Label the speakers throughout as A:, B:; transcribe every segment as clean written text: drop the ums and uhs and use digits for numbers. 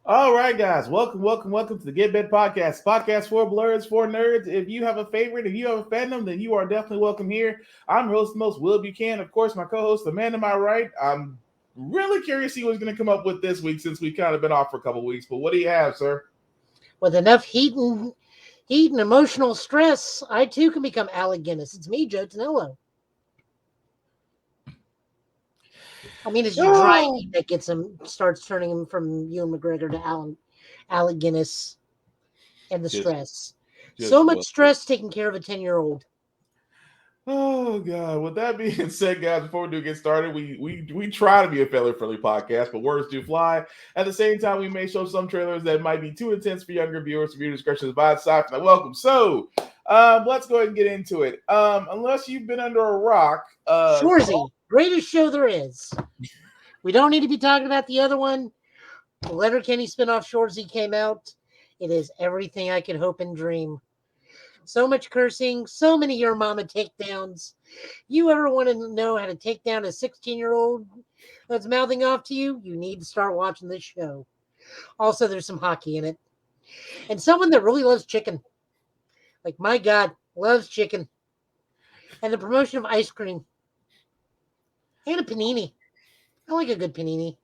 A: All right, guys. Welcome to the Get Bed Podcast. Podcast for blurs, for nerds. If you have a favorite, if you have a fandom, then you are definitely welcome here. I'm your host, most Will Buchanan. Of course, my co-host, the man to my right. I'm really curious to see what he's going to come up with this week since we've kind of been off for a couple of weeks. But what do you have, sir?
B: With enough heat and emotional stress, I too can become Alec Guinness. It's me, Joe Tonello. I mean, it's your dry
A: Oh,
B: heat that starts turning him from Ewan McGregor to Alec Guinness, and the
A: just,
B: stress. So
A: just
B: much
A: well.
B: stress taking care of a 10-year-old.
A: Oh God! With that being said, guys, before we do get started, we try to be a family-friendly podcast, but words do fly. At the same time, we may show some trailers that might be too intense for younger viewers. Viewer discretion is advised. Aside from that, welcome. So, let's go ahead and get into it. Unless you've been under a rock,
B: Shorzy, greatest show there is. We don't need to be talking about the other one. The Letterkenny spinoff Shorzy came out. It is everything I could hope and dream. So much cursing, so many your mama takedowns. You ever want to know how to take down a 16-year-old that's mouthing off to you? You need to start watching this show. Also, there's some hockey in it. And someone that really loves chicken. Like, my God, loves chicken. And the promotion of ice cream. And a panini. I like a good panini.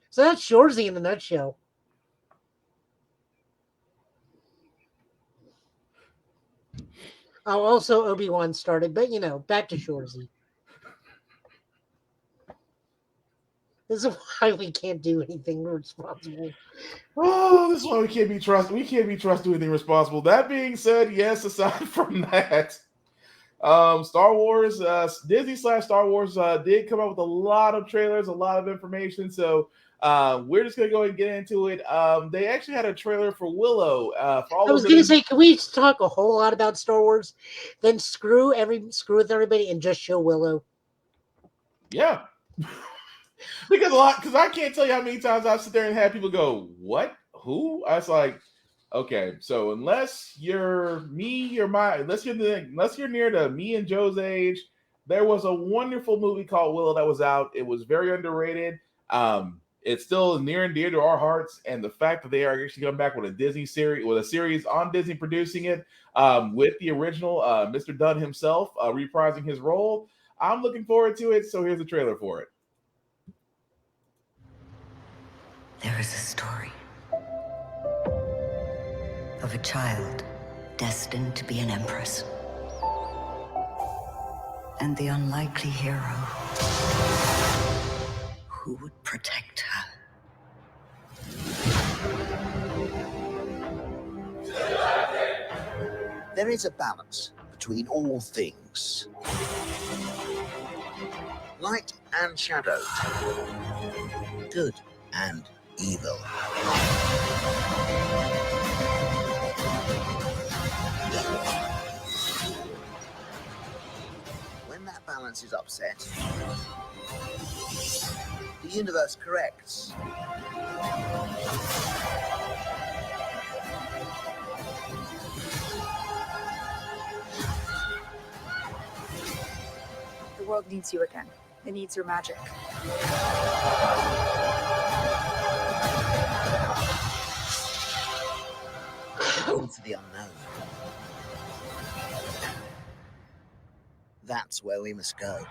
B: So that's Shorzy in a nutshell. Oh, also Obi-Wan started, but back to Shorzy. This is why we can't do anything responsible.
A: this is why we can't be trusted. We can't be trusted with anything responsible. That being said, yes. Aside from that, Star Wars, Disney slash Star Wars did come up with a lot of trailers, a lot of information. So we're just gonna go ahead and get into it. They actually had a trailer for Willow. For all
B: I
A: those
B: was
A: that
B: gonna
A: didn't,
B: say, can we talk a whole lot about Star Wars, then screw with everybody and just show Willow?
A: yeah, because I can't tell you how many times I sit there and have people go, "What? Who?" I was like, okay, so unless you're me, unless you're near to me and Joe's age, there was a wonderful movie called Willow that was out. It was very underrated. It's still near and dear to our hearts, and the fact that they are actually coming back with a Disney series, with a series on Disney producing it, with the original Mr. Dunn himself reprising his role. I'm looking forward to it. So here's the trailer for it.
C: There is a story of a child destined to be an empress, and the unlikely hero who would protect her.
D: There is a balance between all things. Light and shadow. Good and evil. When that balance is upset, the universe corrects.
E: The world needs you again. It needs your magic.
D: Into the unknown. That's where we must go.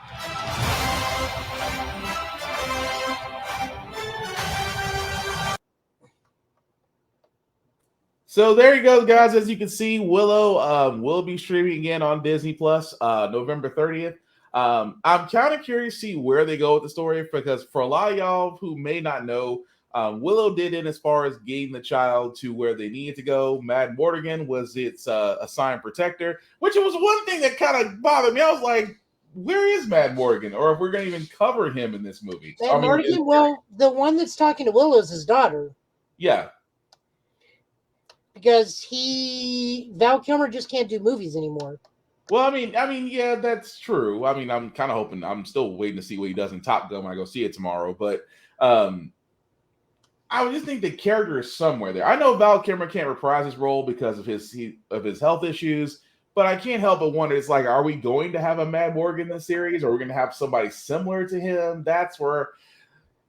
A: So there you go, guys. As you can see, Willow will be streaming again on Disney Plus November 30th. I'm kind of curious to see where they go with the story because for a lot of y'all who may not know, Willow did it as far as getting the child to where they needed to go. Mad Mortigan was its assigned protector, which was one thing that kind of bothered me. I was like, where is Mad Morgan? Or if we're going to even cover him in this movie.
B: That Morgan, well, the one that's talking to Willow is his daughter.
A: Yeah.
B: Because Val Kilmer just can't do movies anymore.
A: Well, I mean, yeah, that's true. I mean, I'm kind of hoping. I'm still waiting to see what he does in Top Gun when I go see it tomorrow. But I would just think the character is somewhere there. I know Val Kilmer can't reprise his role because of his health issues, but I can't help but wonder. It's like, are we going to have a Mad Morgan in the series, or are we going to have somebody similar to him? That's where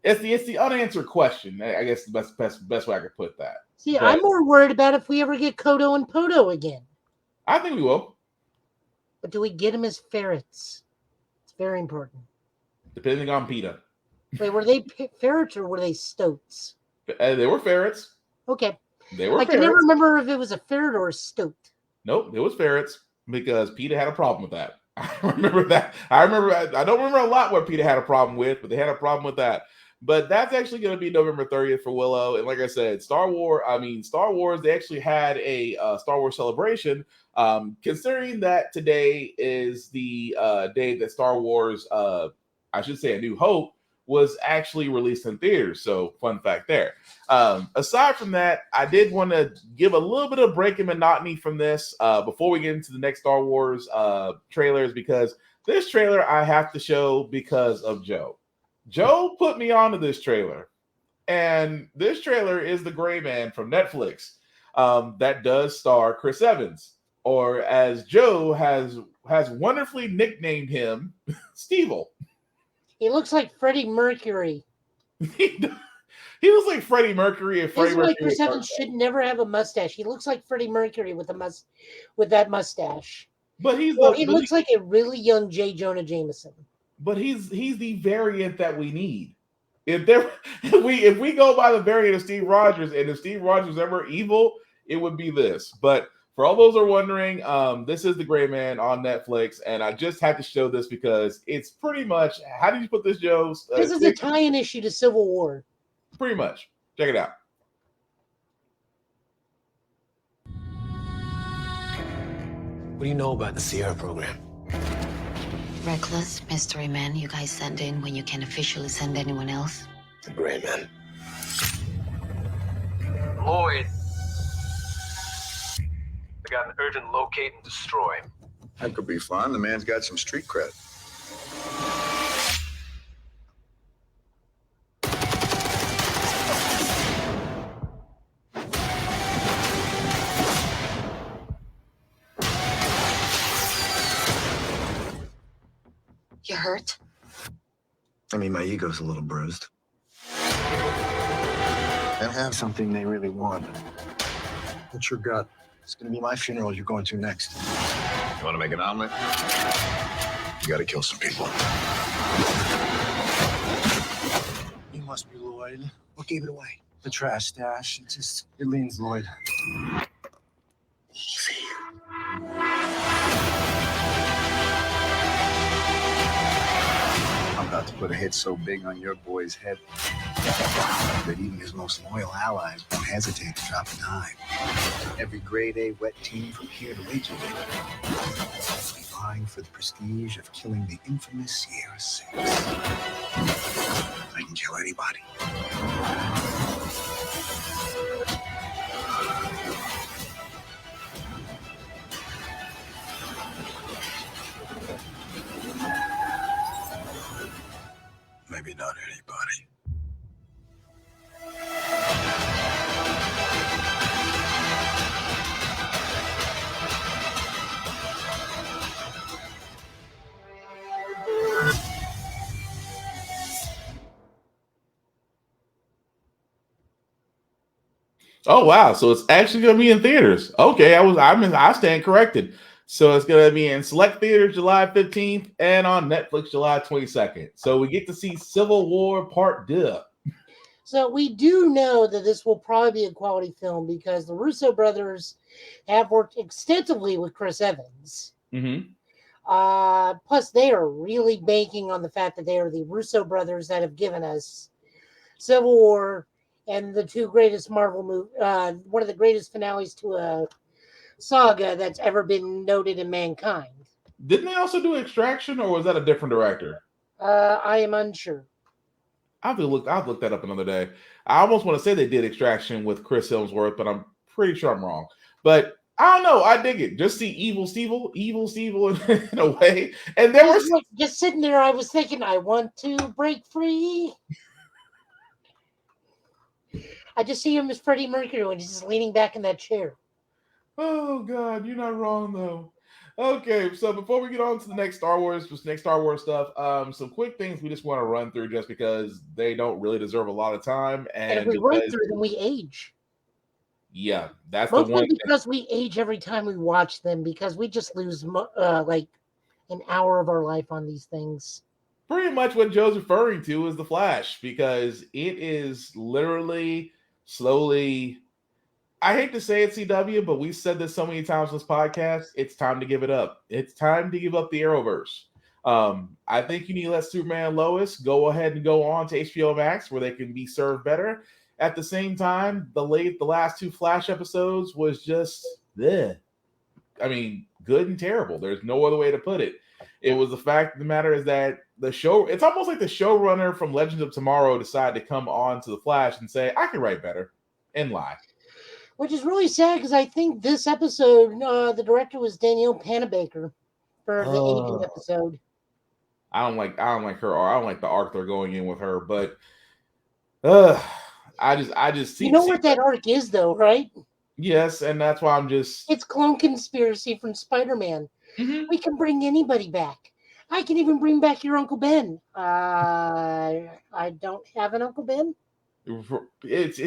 A: It's the unanswered question. I guess the best way I could put that.
B: See,
A: But
B: I'm more worried about if we ever get Kodo and Podo again.
A: I think we will,
B: But do we get them as ferrets? It's very important.
A: depending on PETA.
B: Wait, were they ferrets or were they stoats?
A: They were ferrets.
B: Okay.
A: They were
B: I can
A: ferrets.
B: never remember if it was a ferret or a stoat.
A: Nope, it was ferrets because PETA had a problem with that. I remember that. I don't remember a lot what PETA had a problem with, but they had a problem with that. But that's actually going to be November 30th for Willow. And like I said, Star Wars, they actually had a Star Wars celebration. Considering that today is the day that Star Wars, I should say A New Hope, was actually released in theaters. So fun fact there. Aside from that, I did want to give a little bit of break in monotony from this before we get into the next Star Wars trailers, because this trailer I have to show because of Joe. Joe put me onto this trailer, and this trailer is The Gray Man from Netflix that does star Chris Evans, or as Joe has wonderfully nicknamed him, Stevel.
B: He looks like Freddie Mercury.
A: He looks like Freddie Mercury. If
B: This
A: Freddie
B: is why
A: Mercury
B: Chris Evans should never have a mustache. He looks like Freddie Mercury with that mustache.
A: but he
B: looks like a really young J. Jonah Jameson.
A: But he's the variant that we need. If we go by the variant of Steve Rogers, and if Steve Rogers was ever evil, it would be this. But for all those who are wondering, this is The Gray Man on Netflix, and I just had to show this because it's pretty much, how did you put this, Joe?
B: This is a tie-in issue to Civil War.
A: Pretty much. Check it out.
F: What do you know about the Sierra program?
C: Reckless mystery men you guys send in when you can't officially send anyone else.
F: The Gray Man. Lloyd. I got an urgent locate and destroy.
G: That could be fun. The man's got some street cred.
C: You hurt?
G: I mean, my ego's a little bruised. They'll have something they really want. What's your gut? It's gonna be my funeral you're going to next. You wanna make an omelet? You gotta kill some people. You must be Lloyd. What gave it away? The trash stash. It leans Lloyd. Easy. I'm about to put a hit so big on your boy's head that even his most loyal allies won't hesitate to drop a dime. Every grade A wet team from here to Legion will be vying for the prestige of killing the infamous Sierra Six. I can kill anybody. Maybe not anybody.
A: Oh wow! So it's actually going to be in theaters. Okay, I stand corrected. So it's going to be in select theaters July 15th and on Netflix July 22nd. So we get to see Civil War Part 2.
B: So we do know that this will probably be a quality film because the Russo brothers have worked extensively with Chris Evans.
A: Mm-hmm.
B: Plus, they are really banking on the fact that they are the Russo brothers that have given us Civil War and the two greatest Marvel movies, one of the greatest finales to a saga that's ever been noted in mankind.
A: Didn't they also do Extraction, or was that a different director?
B: I am unsure.
A: I'll look that up another day. I almost want to say they did Extraction with Chris Hemsworth, but I'm pretty sure I'm wrong. But I don't know. I dig it. Just see evil Stevel in a way. And there was
B: just sitting there. I was thinking, I want to break free. I just see him as Freddie Mercury when he's just leaning back in that chair.
A: Oh God, you're not wrong though. Okay, so before we get on to the next Star Wars stuff, some quick things we just want to run through just because they don't really deserve a lot of time,
B: And if
A: and
B: we run
A: because
B: through them, we age.
A: yeah, that's the
B: Mostly
A: one thing.
B: because we age every time we watch them because we just lose like an hour of our life on these things.
A: Pretty much what Joe's referring to is the Flash because it is literally slowly. I hate to say it, CW, but we've said this so many times on this podcast. It's time to give it up. It's time to give up the Arrowverse. I think you need to let Superman and Lois go ahead and go on to HBO Max where they can be served better. At the same time, the last two Flash episodes was just bleh. I mean, good and terrible. There's no other way to put it. It was the fact of the matter is that the show, it's almost like the showrunner from Legends of Tomorrow decided to come on to the Flash and say, I can write better and lie.
B: Which is really sad because I think this episode, the director was Danielle Panabaker for the aging episode.
A: I don't like her, or I don't like the arc they're going in with her, but I just see.
B: You know what that arc is, though, right?
A: Yes, and that's why I'm just.
B: It's Clone Conspiracy from Spider-Man.
A: Mm-hmm.
B: We can bring anybody back. I can even bring back your Uncle Ben. I don't have an Uncle Ben.
A: It's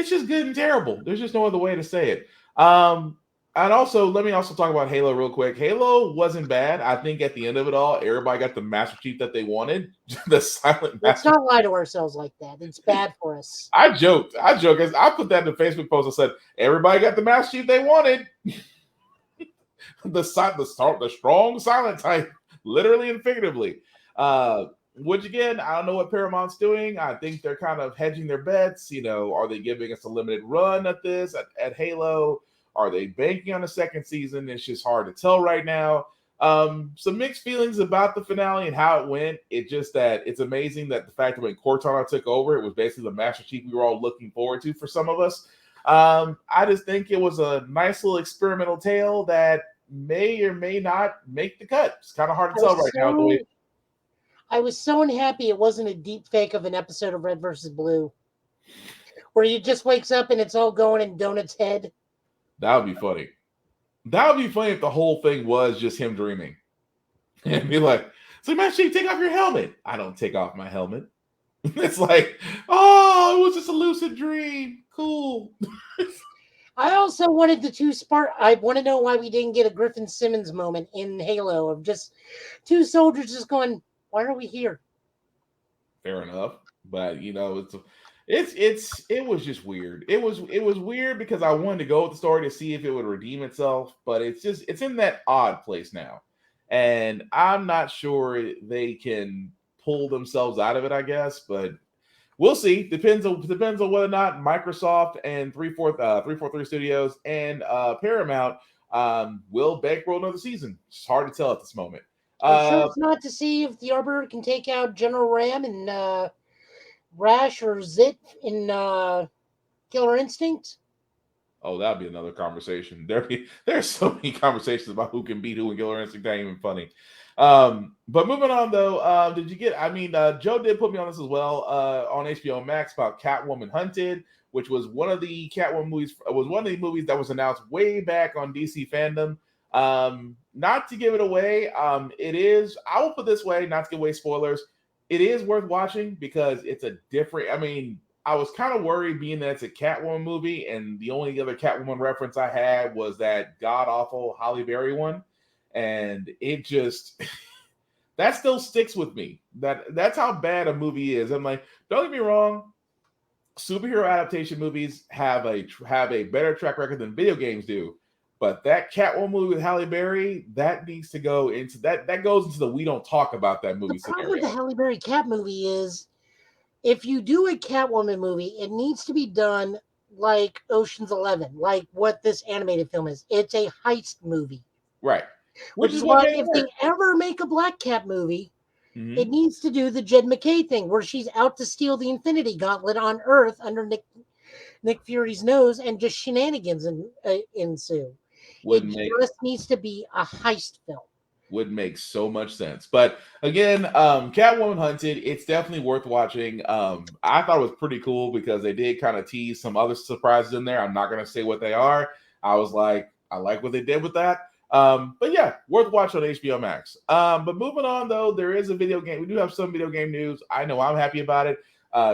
A: just good and terrible. There's just no other way to say it. And also, let me also talk about Halo real quick. Halo wasn't bad. I think at the end of it all, everybody got the Master Chief that they wanted. The silent
B: Let's
A: Master.
B: not lie to ourselves like that. It's bad for us.
A: I joked. I put that in the Facebook post. I said everybody got the Master Chief they wanted. the strong silent type, literally and figuratively. Which again, I don't know what Paramount's doing. I think they're kind of hedging their bets. You know, are they giving us a limited run at this at Halo? Are they banking on a second season? It's just hard to tell right now. Some mixed feelings about the finale and how it went. It's just that it's amazing that the fact that when Cortana took over, it was basically the Master Chief we were all looking forward to for some of us. I just think it was a nice little experimental tale that may or may not make the cut. It's kind of hard to tell right now. The way
B: I was so unhappy it wasn't a deep fake of an episode of Red versus Blue where he just wakes up and it's all going in Donut's head.
A: That would be funny. That would be funny if the whole thing was just him dreaming. And be like, so Master Chief, take off your helmet. I don't take off my helmet. It's like, oh, it was just a lucid dream. Cool.
B: I also wanted I want to know why we didn't get a Griffin Simmons moment in Halo of just two soldiers just going, why are we here?
A: Fair enough. But, you know, it was just weird. It was weird because I wanted to go with the story to see if it would redeem itself, but it's in that odd place now. And I'm not sure they can pull themselves out of it, I guess, but we'll see. Depends on whether or not Microsoft and 343 Studios and Paramount will bankroll another season. It's hard to tell at this moment.
B: I'm sure it's not to see if the Arbiter can take out General Ram and Rash or Zit in Killer Instinct.
A: Oh, that'd be another conversation. There's so many conversations about who can beat who in Killer Instinct. That ain't even funny. But moving on though, Joe did put me on this as well on HBO Max about Catwoman Hunted, which was one of the Catwoman movies. Was one of the movies that was announced way back on DC Fandom. Not to give it away, it is. I will put it this way, not to give away spoilers. It is worth watching because it's a different. I mean, I was kind of worried being that it's a Catwoman movie, and the only other Catwoman reference I had was that god awful Halle Berry one, and it just that still sticks with me. That's how bad a movie is. I'm like, don't get me wrong, superhero adaptation movies have a better track record than video games do. But that Catwoman movie with Halle Berry, that needs to go into that goes into the we don't talk about that movie
B: The problem
A: scenario.
B: with the Halle Berry Cat movie is if you do a Catwoman movie, it needs to be done like Ocean's 11, like what this animated film is. It's a heist movie.
A: Right.
B: Which is why if they ever make a Black Cat movie, it needs to do the Jed McKay thing where she's out to steal the Infinity Gauntlet on Earth under Nick Fury's nose and just shenanigans ensue. It just needs to be a heist film.
A: Would make so much sense. But again, Catwoman Hunted, it's definitely worth watching. I thought it was pretty cool because they did kind of tease some other surprises in there. I'm not going to say what they are. I was like, I like what they did with that. But yeah, worth watching on HBO Max. But moving on though, there is a video game. We do have some video game news. I know I'm happy about it.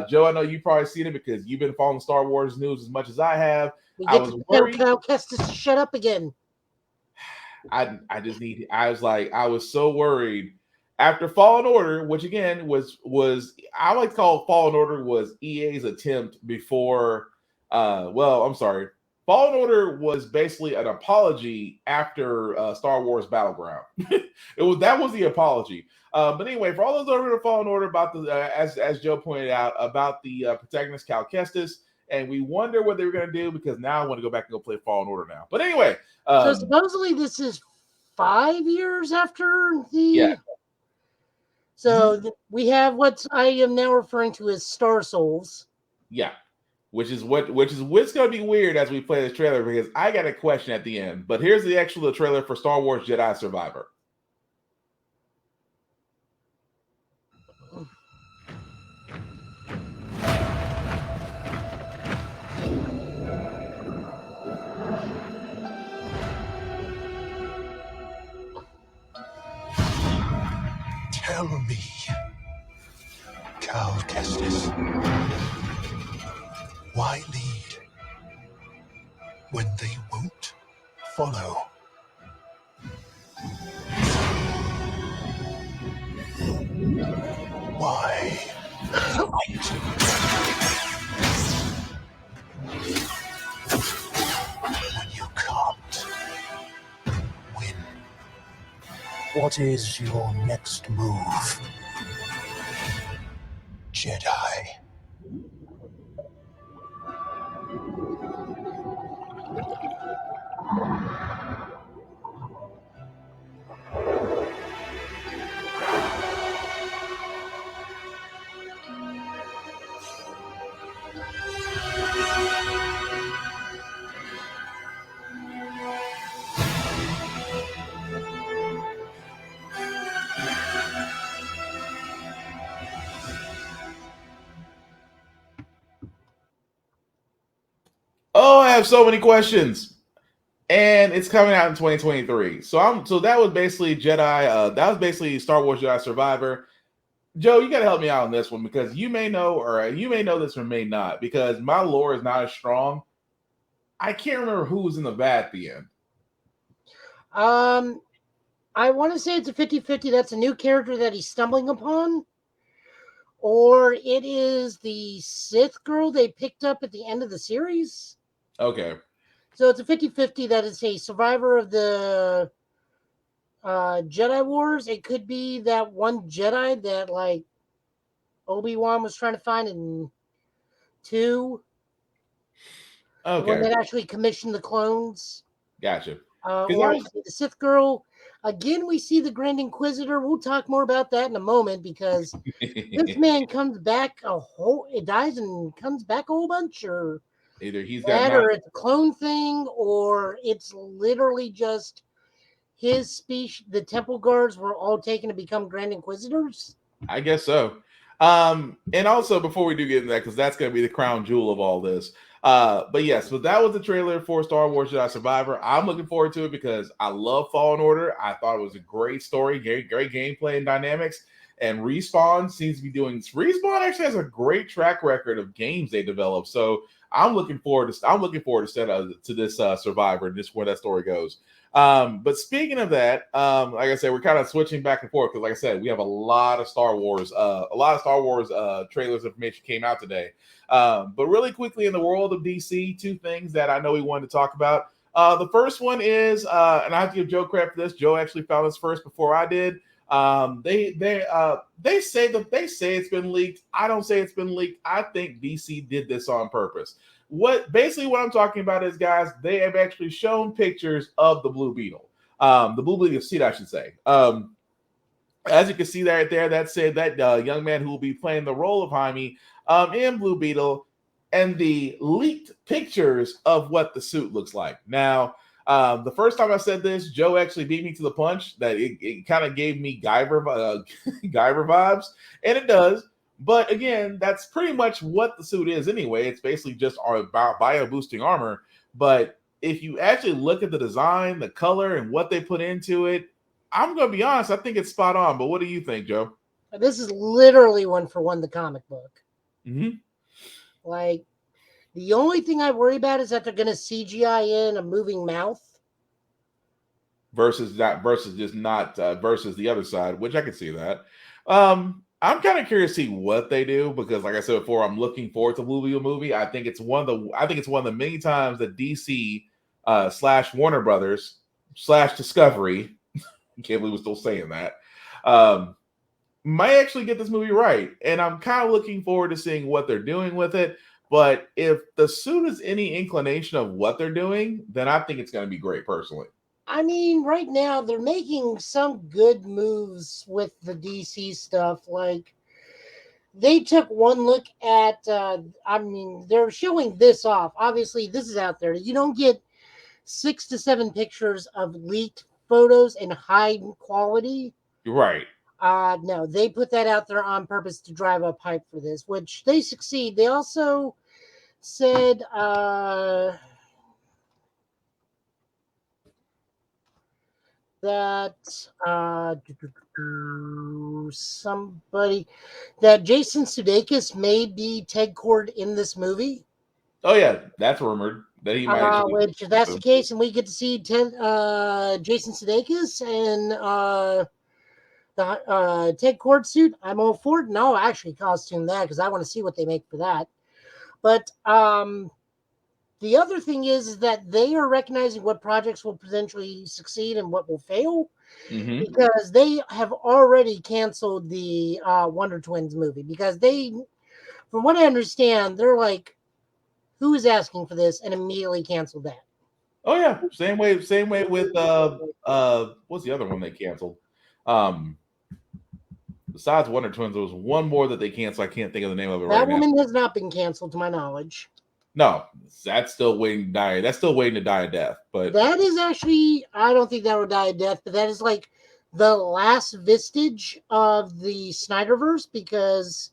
A: Joe, I know you've probably seen it because you've been following Star Wars news as much as I have.
B: We
A: I
B: get
A: was
B: to tell
A: worried.
B: Cal Kestis to shut up again.
A: I was so worried after Fallen Order, which again was I like to call Fallen Order was EA's attempt before I'm sorry. Fallen Order was basically an apology after Star Wars Battleground. That was the apology. But anyway, for all those that are Fallen Order about the as Joe pointed out about the protagonist Cal Kestis, and we wonder what they were going to do because now I want to go back and go play Fallen Order now. But anyway,
B: so supposedly this is 5 years after the.
A: Yeah.
B: So we have what I am now referring to as Star Souls.
A: Yeah. Which is what's going to be weird as we play this trailer because I got a question at the end. But here's the actual trailer for Star Wars Jedi Survivor.
F: Tell me, Cal Kestis, why lead when they won't follow? Why fight when you can't win? What is your next move, Jedi?
A: Oh, I have so many questions. And it's coming out in 2023. So that was basically Jedi. That was basically Star Wars Jedi Survivor. Joe, you got to help me out on this one because you may know this or may not because my lore is not as strong. I can't remember who was in the vat at the end.
B: I want to say it's a 50-50. That's a new character that he's stumbling upon. Or it is the Sith girl they picked up at the end of the series.
A: Okay.
B: So it's a 50-50 that it's a survivor of the Jedi Wars. It could be that one Jedi that like Obi-Wan was trying to find in 2.
A: Okay.
B: The one that actually commissioned the clones.
A: Gotcha.
B: Or the Sith girl. Again, we see the Grand Inquisitor. We'll talk more about that in a moment because this man comes back it dies and comes back a whole bunch, or
A: either he's
B: that,
A: got
B: or it's a clone thing, or it's literally just his species. The Temple Guards were all taken to become Grand Inquisitors.
A: I guess so. And also before we do get into that, because that's going to be the crown jewel of all this. But yes, so that was the trailer for Star Wars Jedi Survivor. I'm looking forward to it because I love Fallen Order. I thought it was a great story, great gameplay and dynamics. And Respawn seems to be doing. Respawn actually has a great track record of games they develop. So I'm looking forward to this Survivor and just where that story goes. But speaking of that, like I said, we're kind of switching back and forth because, like I said, we have a lot of Star Wars trailers information came out today. But really quickly in the world of DC, 2 things that I know we wanted to talk about. The first one is, and I have to give Joe credit for this. Joe actually found this first before I did. They say it's been leaked. I don't say it's been leaked. I think DC did this on purpose. What I'm talking about is, guys, they have actually shown pictures of the Blue Beetle, the Blue Beetle seat, I should say. As you can see right there, that said that young man who will be playing the role of Jaime in Blue Beetle, and the leaked pictures of what the suit looks like. Now, the first time I said this, Joe actually beat me to the punch that it kind of gave me Guyver vibes, and it does. But again, that's pretty much what the suit is anyway. It's basically just our bio boosting armor, but if you actually look at the design, the color, and what they put into it, I'm gonna be honest. I think it's spot on. But what do you think, Joe?
B: This is literally one for one the comic book.
A: Mm-hmm.
B: Like, the only thing I worry about is that they're going to CGI in a moving mouth.
A: Versus the other side, which I can see that. I'm kind of curious to see what they do because, like I said before, I'm looking forward to movie. I think it's one of the many times that DC / Warner Brothers / Discovery, I can't believe we're still saying that, might actually get this movie right. And I'm kind of looking forward to seeing what they're doing with it. But if the suit is any inclination of what they're doing, then I think it's going to be great personally.
B: I mean, right now they're making some good moves with the DC stuff. Like, they took one look at, they're showing this off. Obviously, this is out there. You don't get 6 to 7 pictures of leaked photos in high quality.
A: You're right.
B: No, they put that out there on purpose to drive up hype for this, which they succeed. They also said, that Jason Sudeikis may be Ted Kord in this movie.
A: Oh yeah, that's rumored that he might.
B: Which, if that's the case, and we get to see Jason Sudeikis and the Ted Kord suit, I'm all for it. No, actually, costume that because I want to see what they make for that. But the other thing is that they are recognizing what projects will potentially succeed and what will fail, because they have already canceled the Wonder Twins movie because from what I understand, they're like, who is asking for this, and immediately canceled that.
A: Oh yeah, same way with what's the other one they canceled? Besides Wonder Twins, there was one more that they canceled. I can't think of the name of it right now.
B: That woman has not been canceled, to my knowledge.
A: No, that's still waiting to die. That's still waiting to die a death. But
B: that is actually, I don't think that would die a death, but that is like the last vestige of the Snyderverse because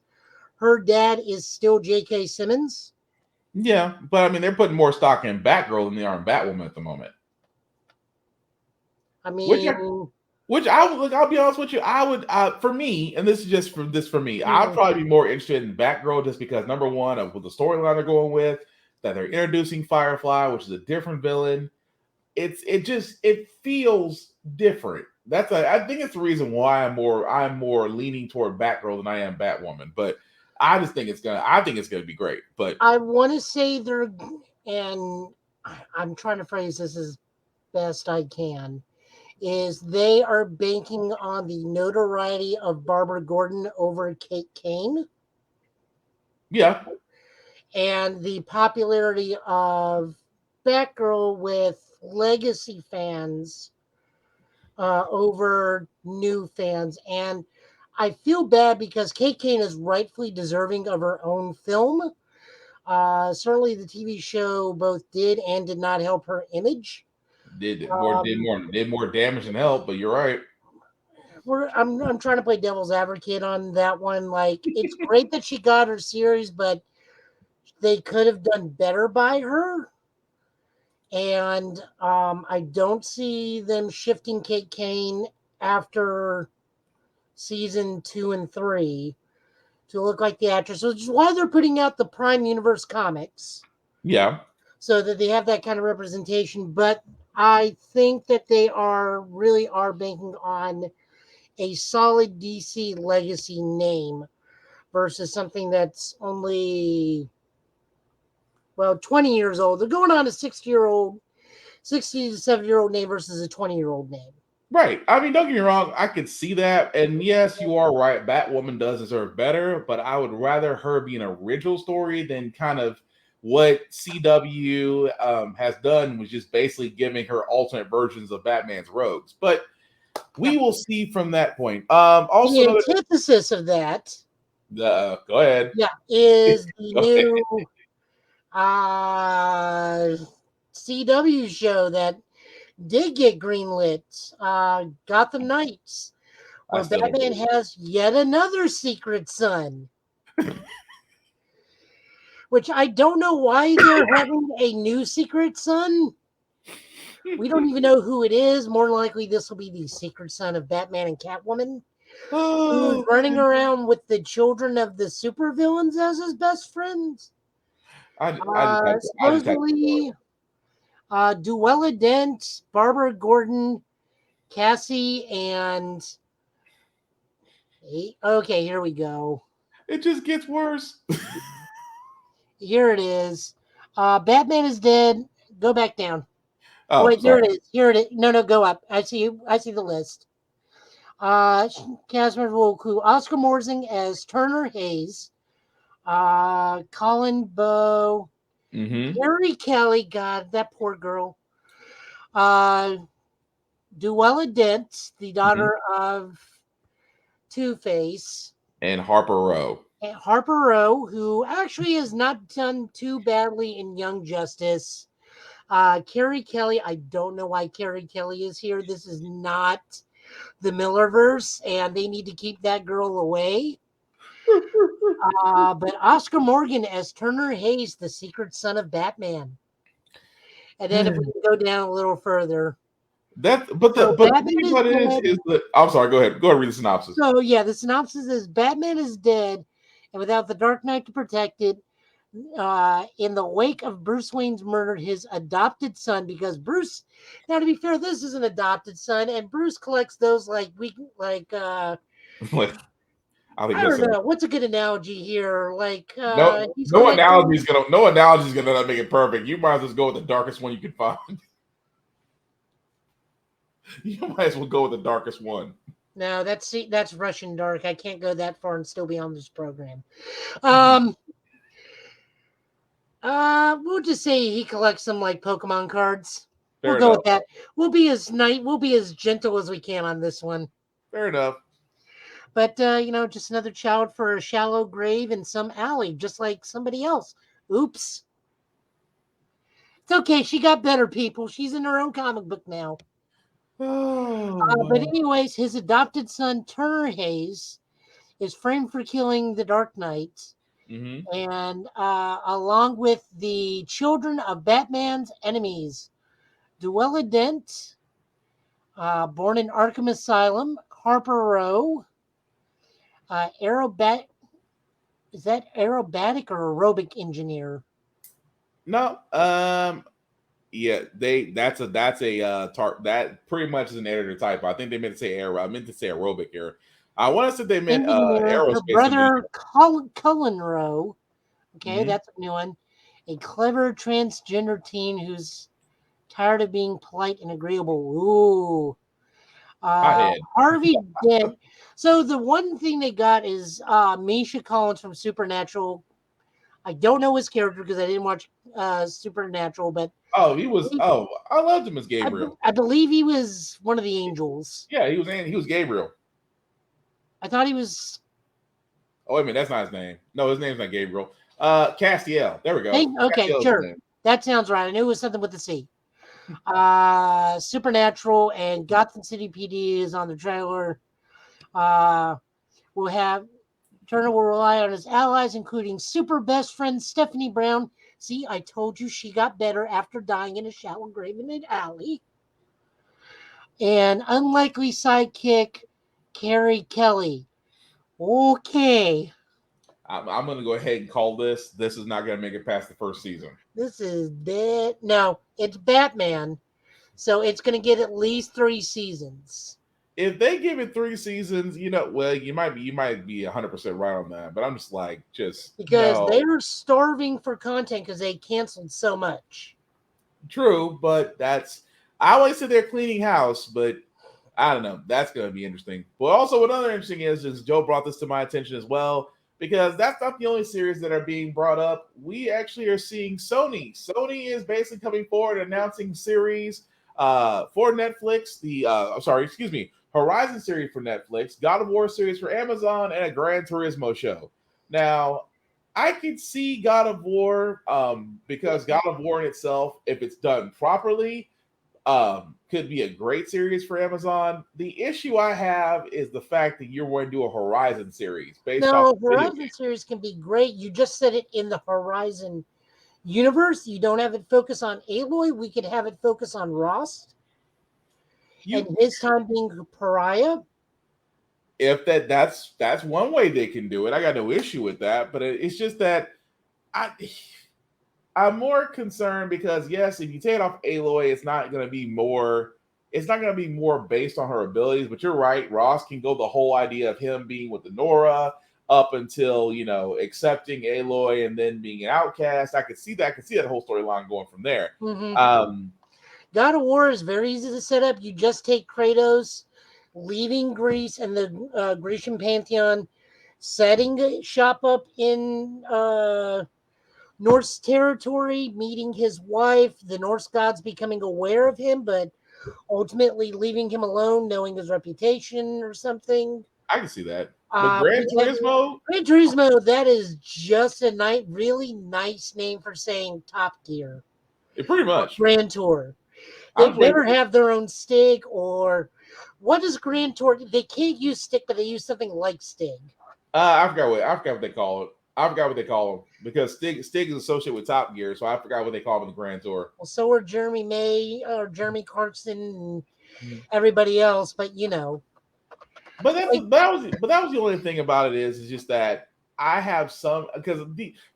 B: her dad is still J.K. Simmons.
A: Yeah, but I mean, they're putting more stock in Batgirl than they are in Batwoman at the moment.
B: I mean,
A: I'll be honest with you, I would, for me, and this is just for me, I'd probably be more interested in Batgirl just because number one, of the storyline they're going with, that they're introducing Firefly, which is a different villain. It feels different. I think it's the reason why I'm more leaning toward Batgirl than I am Batwoman. But I just think it's gonna be great. But
B: I want to say and I'm trying to phrase this as best I can, is they are banking on the notoriety of Barbara Gordon over Kate Kane.
A: Yeah.
B: And the popularity of Batgirl with legacy fans over new fans. And I feel bad because Kate Kane is rightfully deserving of her own film. Certainly the TV show both did and did not help her image.
A: Did more damage than help, but you're right.
B: I'm trying to play devil's advocate on that one. Like, it's great that she got her series, but they could have done better by her. And I don't see them shifting Kate Kane after season 2 and 3 to look like the actress, which is why they're putting out the Prime Universe comics.
A: Yeah.
B: So that they have that kind of representation. But I think that they really are banking on a solid DC legacy name versus something that's only 20 years old. They're going on a 60 to 70-year-old name versus a 20-year-old name.
A: Right. I mean, don't get me wrong. I could see that. And yes, you are right. Batwoman does deserve better, but I would rather her be an original story than kind of what CW has done, was just basically giving her alternate versions of Batman's rogues. But we will see from that point. Also,
B: the antithesis of that.
A: Go ahead.
B: Yeah, is the new CW show that did get greenlit, Gotham Knights, where Batman has yet another secret son. Which I don't know why they're having a new secret son. We don't even know who it is. More than likely, this will be the secret son of Batman and Catwoman, who's
A: Oh,
B: running around with the children of the supervillains as his best friends.
A: I just had to
B: Supposedly, Duella Dent, Barbara Gordon, Cassie, and okay, here we go.
A: it just gets worse.
B: Here it is. Batman is dead. Go back down.
A: Oh,
B: Wait,
A: sorry.
B: there it is. Here it is. No, go up. I see the list. Cast members will include Oscar Morsing as Turner Hayes, Colin Bowe,
A: Mm-hmm.
B: Gary Kelly. God, that poor girl. Duella Dent, the daughter of Two-Face,
A: And Harper Row.
B: and Harper Row, who actually has not done too badly in Young Justice. Carrie Kelly, I don't know why Carrie Kelly is here. This is not the Millerverse, and they need to keep that girl away. But Oscar Morgan as Turner Hayes, the secret son of Batman. And then if we can go down a little further.
A: I'm sorry, go ahead read the synopsis.
B: So yeah, the synopsis is Batman is dead, and without the Dark Knight to protect it, in the wake of Bruce Wayne's murder, his adopted son, because Bruce, now to be fair, this is an adopted son, and Bruce collects those
A: I think
B: I don't know what's a good analogy here.
A: No analogy is gonna make it perfect. You might as well go with the darkest one you can find. You might as well go with the darkest one.
B: No, that's Russian dark. I can't go that far and still be on this program. We'll just say he collects some like Pokemon cards.
A: Fair
B: We'll go
A: enough.
B: with that. We'll be as gentle as we can on this one.
A: Fair enough.
B: But just another child for a shallow grave in some alley, just like somebody else. Oops. It's okay. She got better, people. She's in her own comic book now. But anyways, his adopted son, Turner Hayes, is framed for killing the Dark Knight.
A: Mm-hmm.
B: And along with the children of Batman's enemies, Duella Dent, born in Arkham Asylum, Harper Row, is that aerobatic or aerobic engineer?
A: No, yeah, that's that pretty much is an editor type. I think they meant to say I meant to say aerobic here. I want to say they meant aerospace.
B: Her brother Cullen Rowe. Okay, that's a new one. A clever transgender teen who's tired of being polite and agreeable. Ooh. Harvey Dent. So the one thing they got is Misha Collins from Supernatural. I don't know his character because I didn't watch Supernatural, but
A: I loved him as Gabriel.
B: I believe he was one of the angels.
A: Yeah, he was Gabriel.
B: I thought he was.
A: Oh, wait a minute, that's not his name. No, his name's not Gabriel. Castiel. There we go.
B: Okay,
A: Castiel's
B: sure. That sounds right. I knew it was something with the C. Supernatural and Gotham City PD is on the trailer. Turner will rely on his allies, including super best friend Stephanie Brown. See, I told you she got better after dying in a shallow grave in an alley. And unlikely sidekick Carrie Kelly. Okay.
A: I'm going to go ahead and call this. This is not going to make it past the first season.
B: This is dead. No, it's Batman. So it's going to get at least 3 seasons.
A: If they give it 3 seasons, you might be 100% right on that. But I'm just
B: because they were starving for content because they canceled so much.
A: True, but I always say they're cleaning house, but I don't know. That's going to be interesting. But also, another interesting is Joe brought this to my attention as well, because that's not the only series that are being brought up. We actually are seeing Sony. Sony is basically coming forward announcing series for Netflix. Horizon series for Netflix, God of War series for Amazon, and a Gran Turismo show. Now, I could see God of War because God of War in itself, if it's done properly, could be a great series for Amazon. The issue I have is the fact that you're going to do a Horizon series based off.
B: Horizon series can be great. You just said it in the Horizon universe, you don't have it focus on Aloy. We could have it focus on Ross and his time being a pariah.
A: If that's one way they can do it, I got no issue with that. But it's just that I'm more concerned because yes, if you take it off Aloy, it's not going to be more. It's not going to be more based on her abilities. But you're right, Ross can go the whole idea of him being with the Nora up until accepting Aloy and then being an outcast. I could see that. I could see that whole storyline going from there.
B: Mm-hmm. God of War is very easy to set up. You just take Kratos, leaving Greece and the Grecian pantheon, setting shop up in Norse territory, meeting his wife, the Norse gods becoming aware of him, but ultimately leaving him alone, knowing his reputation or something.
A: I can see that. But Gran Turismo?
B: Gran Turismo, that is just a really nice name for saying Top Gear.
A: Pretty much.
B: Grand Tour. They better have their own Stig, or what is Grand Tour? They can't use Stig, but they use something like Stig.
A: I forgot what they call it. I forgot what they call them because Stig is associated with Top Gear, so I forgot what they call them in the Grand Tour.
B: Well, so are Jeremy May or Jeremy Clarkson and everybody else, but
A: But that was the only thing about it is just that I have some because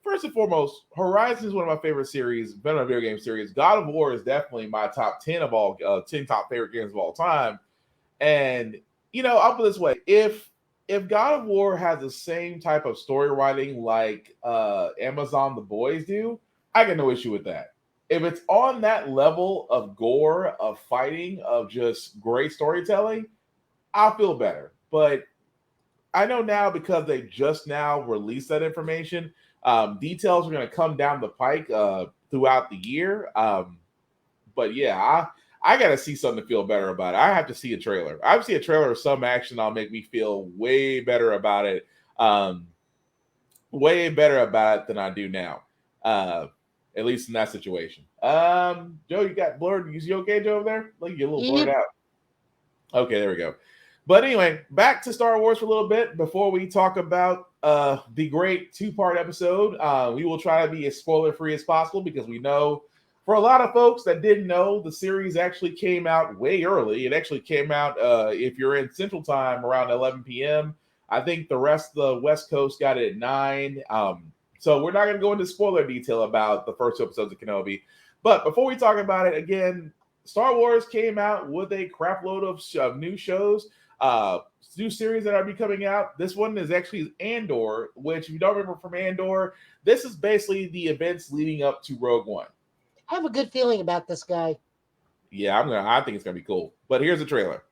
A: first and foremost, Horizon is one of my favorite series, been a video game series. God of War is definitely my top 10 of all 10 top favorite games of all time. And I'll put it this way: if God of War has the same type of story writing like Amazon The Boys do, I got no issue with that. If it's on that level of gore, of fighting, of just great storytelling, I'll feel better. But I know now because they just now released that information, details are going to come down the pike throughout the year. But yeah, I got to see something to feel better about it. I have to see a trailer. I have to see a trailer of some action that'll make me feel way better about it. Way better about it than I do now. At least in that situation. Joe, you got blurred. You okay, Joe, over there? Look, you're a little blurred out. Okay, there we go. But anyway, back to Star Wars for a little bit before we talk about the great 2-part episode. We will try to be as spoiler-free as possible because we know for a lot of folks that didn't know, the series actually came out way early. It actually came out, if you're in Central Time, around 11 p.m. I think the rest of the West Coast got it at 9. So we're not going to go into spoiler detail about the first 2 episodes of Kenobi. But before we talk about it, again, Star Wars came out with a crap load of new shows. New series that are be coming out. This one is actually Andor, which if you don't remember from Andor, this is basically the events leading up to Rogue One.
B: I have a good feeling about this guy.
A: Yeah, I think it's gonna be cool. But here's the trailer.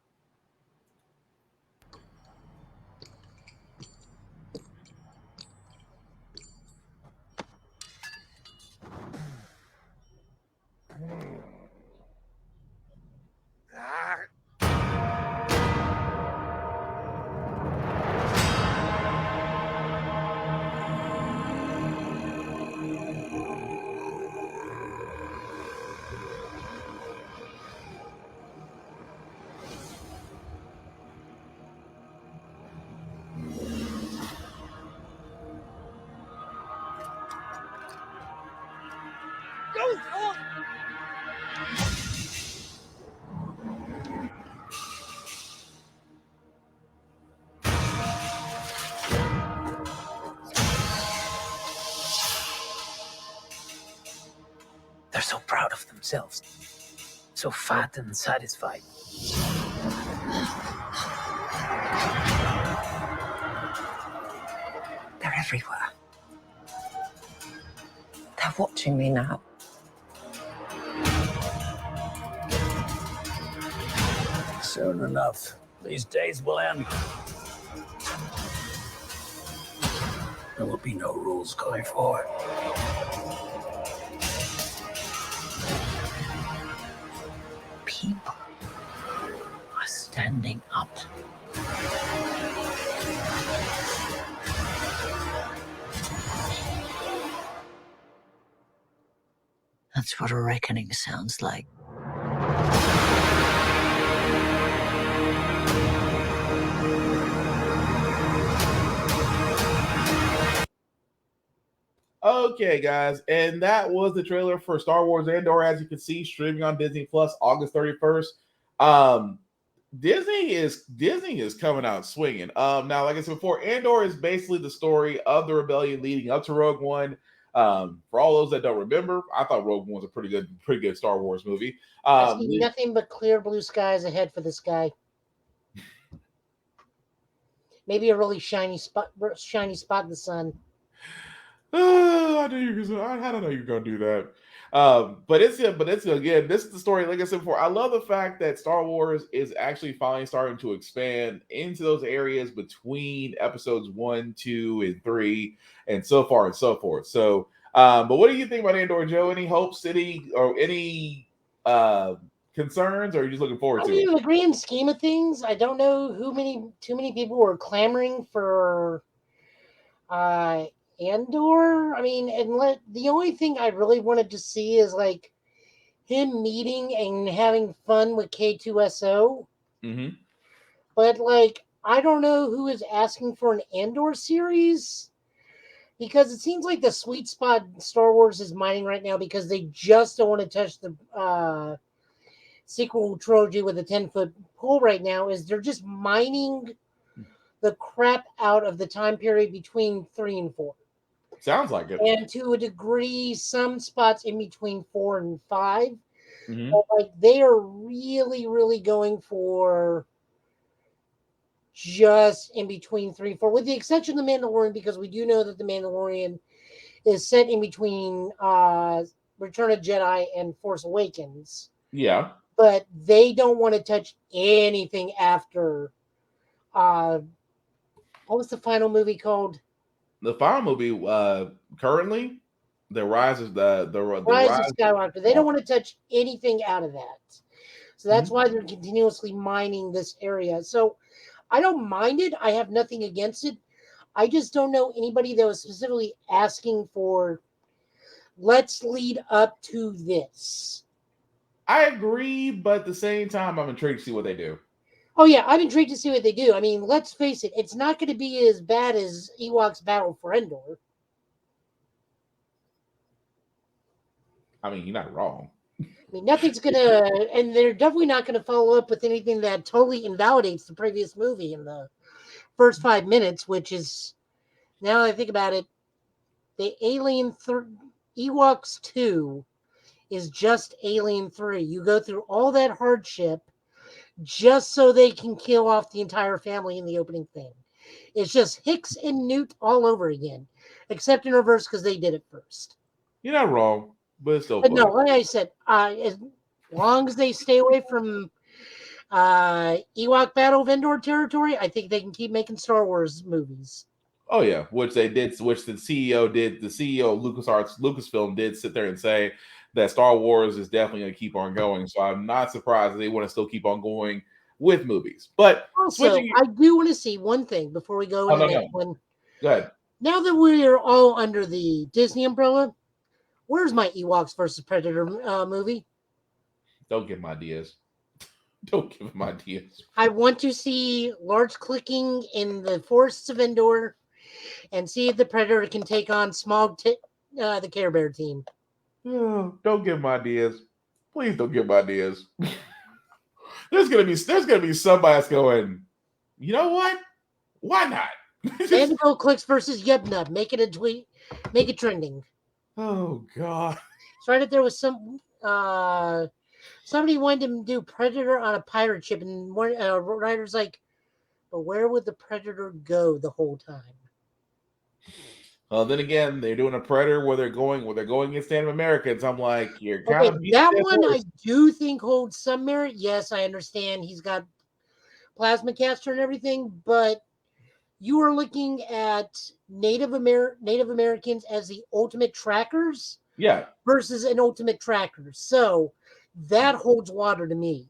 H: They're so proud of themselves, so fat and satisfied.
C: They're everywhere. They're watching me now.
H: Soon enough, these days will end. There will be no rules going forward. People are standing up.
C: That's what a reckoning sounds like.
A: Okay, guys, and that was the trailer for Star Wars Andor. As you can see, streaming on Disney Plus August 31st. Disney is coming out swinging. Now, like I said before, Andor is basically the story of the rebellion leading up to Rogue One. For all those that don't remember, I thought Rogue One was a pretty good Star Wars movie.
B: I see nothing but clear blue skies ahead for this guy. Maybe a really shiny spot in the sun.
A: I don't know you're gonna do that. But it's again, this is the story. Like I said before, I love the fact that Star Wars is actually finally starting to expand into those areas between episodes 1, 2, and 3, and so far and so forth. So, but what do you think about Andor, Joe? Any hopes, or any concerns, or are you just looking forward to it?
B: In the grand scheme of things, I don't know too many people were clamoring for Andor. I mean, the only thing I really wanted to see is like him meeting and having fun with K2SO.
A: Mm-hmm.
B: But like, I don't know who is asking for an Andor series, because it seems like the sweet spot Star Wars is mining right now, because they just don't want to touch the sequel trilogy with a 10-foot pole right now. Is they're just mining the crap out of the time period between 3 and 4.
A: Sounds like it.
B: And to a degree, some spots in between 4 and 5.
A: Mm-hmm.
B: But like, they are really, really going for just in between 3 and 4, with the exception of The Mandalorian, because we do know that The Mandalorian is set in between Return of Jedi and Force Awakens.
A: Yeah.
B: But they don't want to touch anything after. What was the final movie called?
A: The final movie, currently, the Rise of
B: Rise of Skywalker. They don't want to touch anything out of that, so that's why they're continuously mining this area. So I don't mind it. I have nothing against it. I just don't know anybody that was specifically asking for, let's lead up to this.
A: I agree, but at the same time, I'm intrigued to see what they do.
B: Oh, yeah, I'm intrigued to see what they do. I mean, let's face it, it's not going to be as bad as Ewok's Battle for Endor.
A: I mean, you're not wrong.
B: I mean, nothing's going to... And they're definitely not going to follow up with anything that totally invalidates the previous movie in the first 5 minutes, which is, now that I think about it, the Ewoks 2 is just Alien 3. You go through all that hardship just so they can kill off the entire family in the opening thing. It's just Hicks and Newt all over again, except in reverse because they did it first.
A: You're not wrong, but it's still
B: But
A: funny.
B: no, like I said, as long as they stay away from Ewok Battle of Endor territory, I think they can keep making Star Wars movies.
A: Oh yeah, which they did, which the CEO did. The CEO of Lucasfilm did sit there and say that Star Wars is definitely going to keep on going. So I'm not surprised they want to still keep on going with movies. But
B: also, I do want to see one thing before we go into the next one.
A: Go ahead.
B: Now that we are all under the Disney umbrella, where's my Ewoks versus Predator movie?
A: Don't give him ideas. Don't give him ideas.
B: I want to see large clicking in the forests of Endor and see if the Predator can take on the Care Bear team.
A: Oh, don't give him ideas. Please don't give him ideas. There's gonna be somebody that's going, you know what? Why not?
B: Mandible Clicks versus Yubnub. Make it a tweet. Make it trending.
A: Oh God.
B: So right up there was somebody wanted to do Predator on a pirate ship, and one writer's like, but where would the Predator go the whole time?
A: Well, then again, they're doing a Predator where they're going against Native Americans. I'm like, you're kind of
B: that one. I do think holds some merit. Yes, I understand he's got plasma caster and everything, but you are looking at Native Americans as the ultimate trackers,
A: yeah,
B: versus an ultimate tracker. So that holds water to me.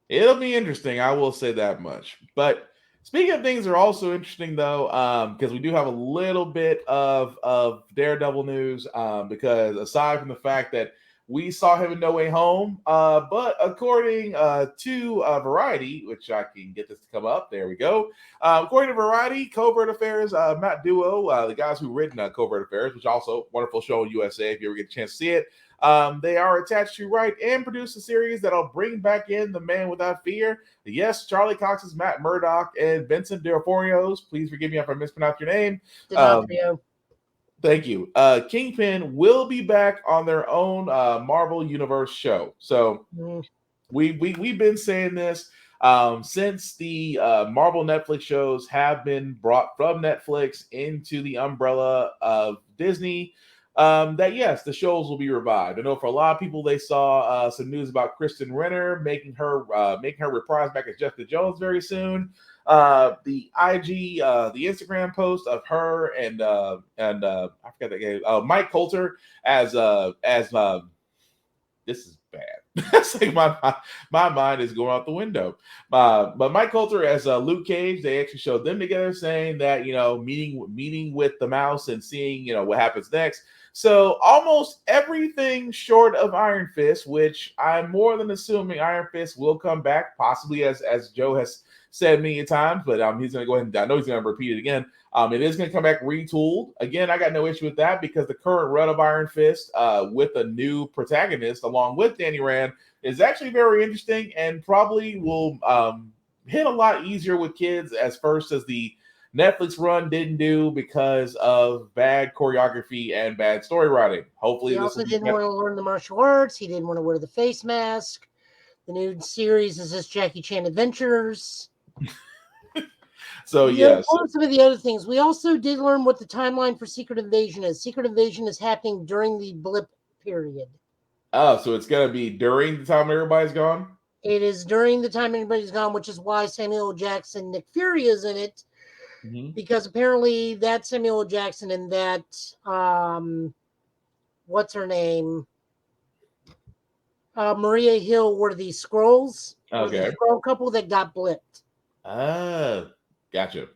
A: It'll be interesting. I will say that much. But speaking of things that are also interesting, though, because we do have a little bit of Daredevil news, because aside from the fact that We saw him in No Way Home, but according to Variety, which I can get this to come up, there we go. According to Variety, Covert Affairs, Matt Duo, the guys who written Covert Affairs, which also wonderful show on USA if you ever get a chance to see it. They are attached to write and produce a series that'll bring back in The Man Without Fear. Yes, Charlie Cox's Matt Murdock and Vincent D'Onofrio's. Please forgive me if I mispronounced your name.
B: D'Onofrio.
A: Thank you. Kingpin will be back on their own Marvel Universe show. So we've been saying this since the Marvel Netflix shows have been brought from Netflix into the umbrella of Disney. That yes, the shows will be revived. I know for a lot of people, they saw some news about Kristen Renner making her reprise back as Jessica Jones very soon. The IG, the Instagram post of her and I forgot that game. Mike Coulter as this is bad. It's like my mind is going out the window. But Mike Coulter as Luke Cage, they actually showed them together, saying that meeting with the Mouse and seeing what happens next. So almost everything short of Iron Fist, which I'm more than assuming Iron Fist will come back, possibly as Joe has said many times, but he's going to go ahead and I know he's going to repeat it again. It is going to come back retooled. Again, I got no issue with that because the current run of Iron Fist with a new protagonist along with Danny Rand is actually very interesting and probably will hit a lot easier with kids as the Netflix run didn't do because of bad choreography and bad story writing. Hopefully,
B: he also didn't want to learn the martial arts. He didn't want to wear the face mask. The new series is this Jackie Chan Adventures.
A: So yes,
B: some of the other things. We also did learn what the timeline for Secret Invasion is. Secret Invasion is happening during the blip period.
A: Oh, so it's gonna be during the time everybody's gone?
B: It is during the time everybody's gone, which is why Samuel L. Jackson, Nick Fury is in it. Mm-hmm. Because apparently that Samuel L. Jackson and that what's her name? Maria Hill were the Skrulls.
A: Okay.
B: The Skrull couple that got blipped.
A: Gotcha.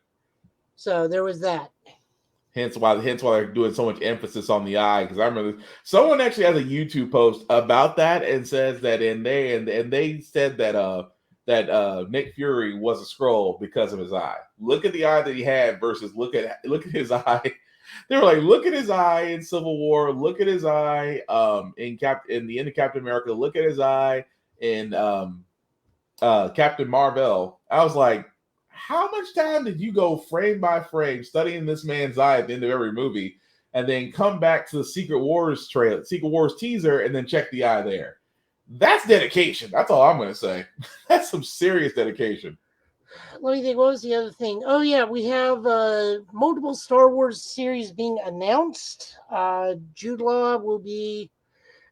B: So there was that.
A: Hence why they're doing so much emphasis on the eye. Because I remember someone actually has a YouTube post about that and says that they said that Nick Fury was a Skrull because of his eye. Look at the eye that he had versus look at his eye. They were like, look at his eye in Civil War. Look at his eye in the end of Captain America. Look at his eye in Captain Marvel. I was like, how much time did you go frame by frame studying this man's eye at the end of every movie, and then come back to the Secret Wars teaser, and then check the eye there? That's dedication. That's all I'm going to say. That's some serious dedication.
B: Let me think. What was the other thing? Oh, yeah. We have multiple Star Wars series being announced. Jude Law will be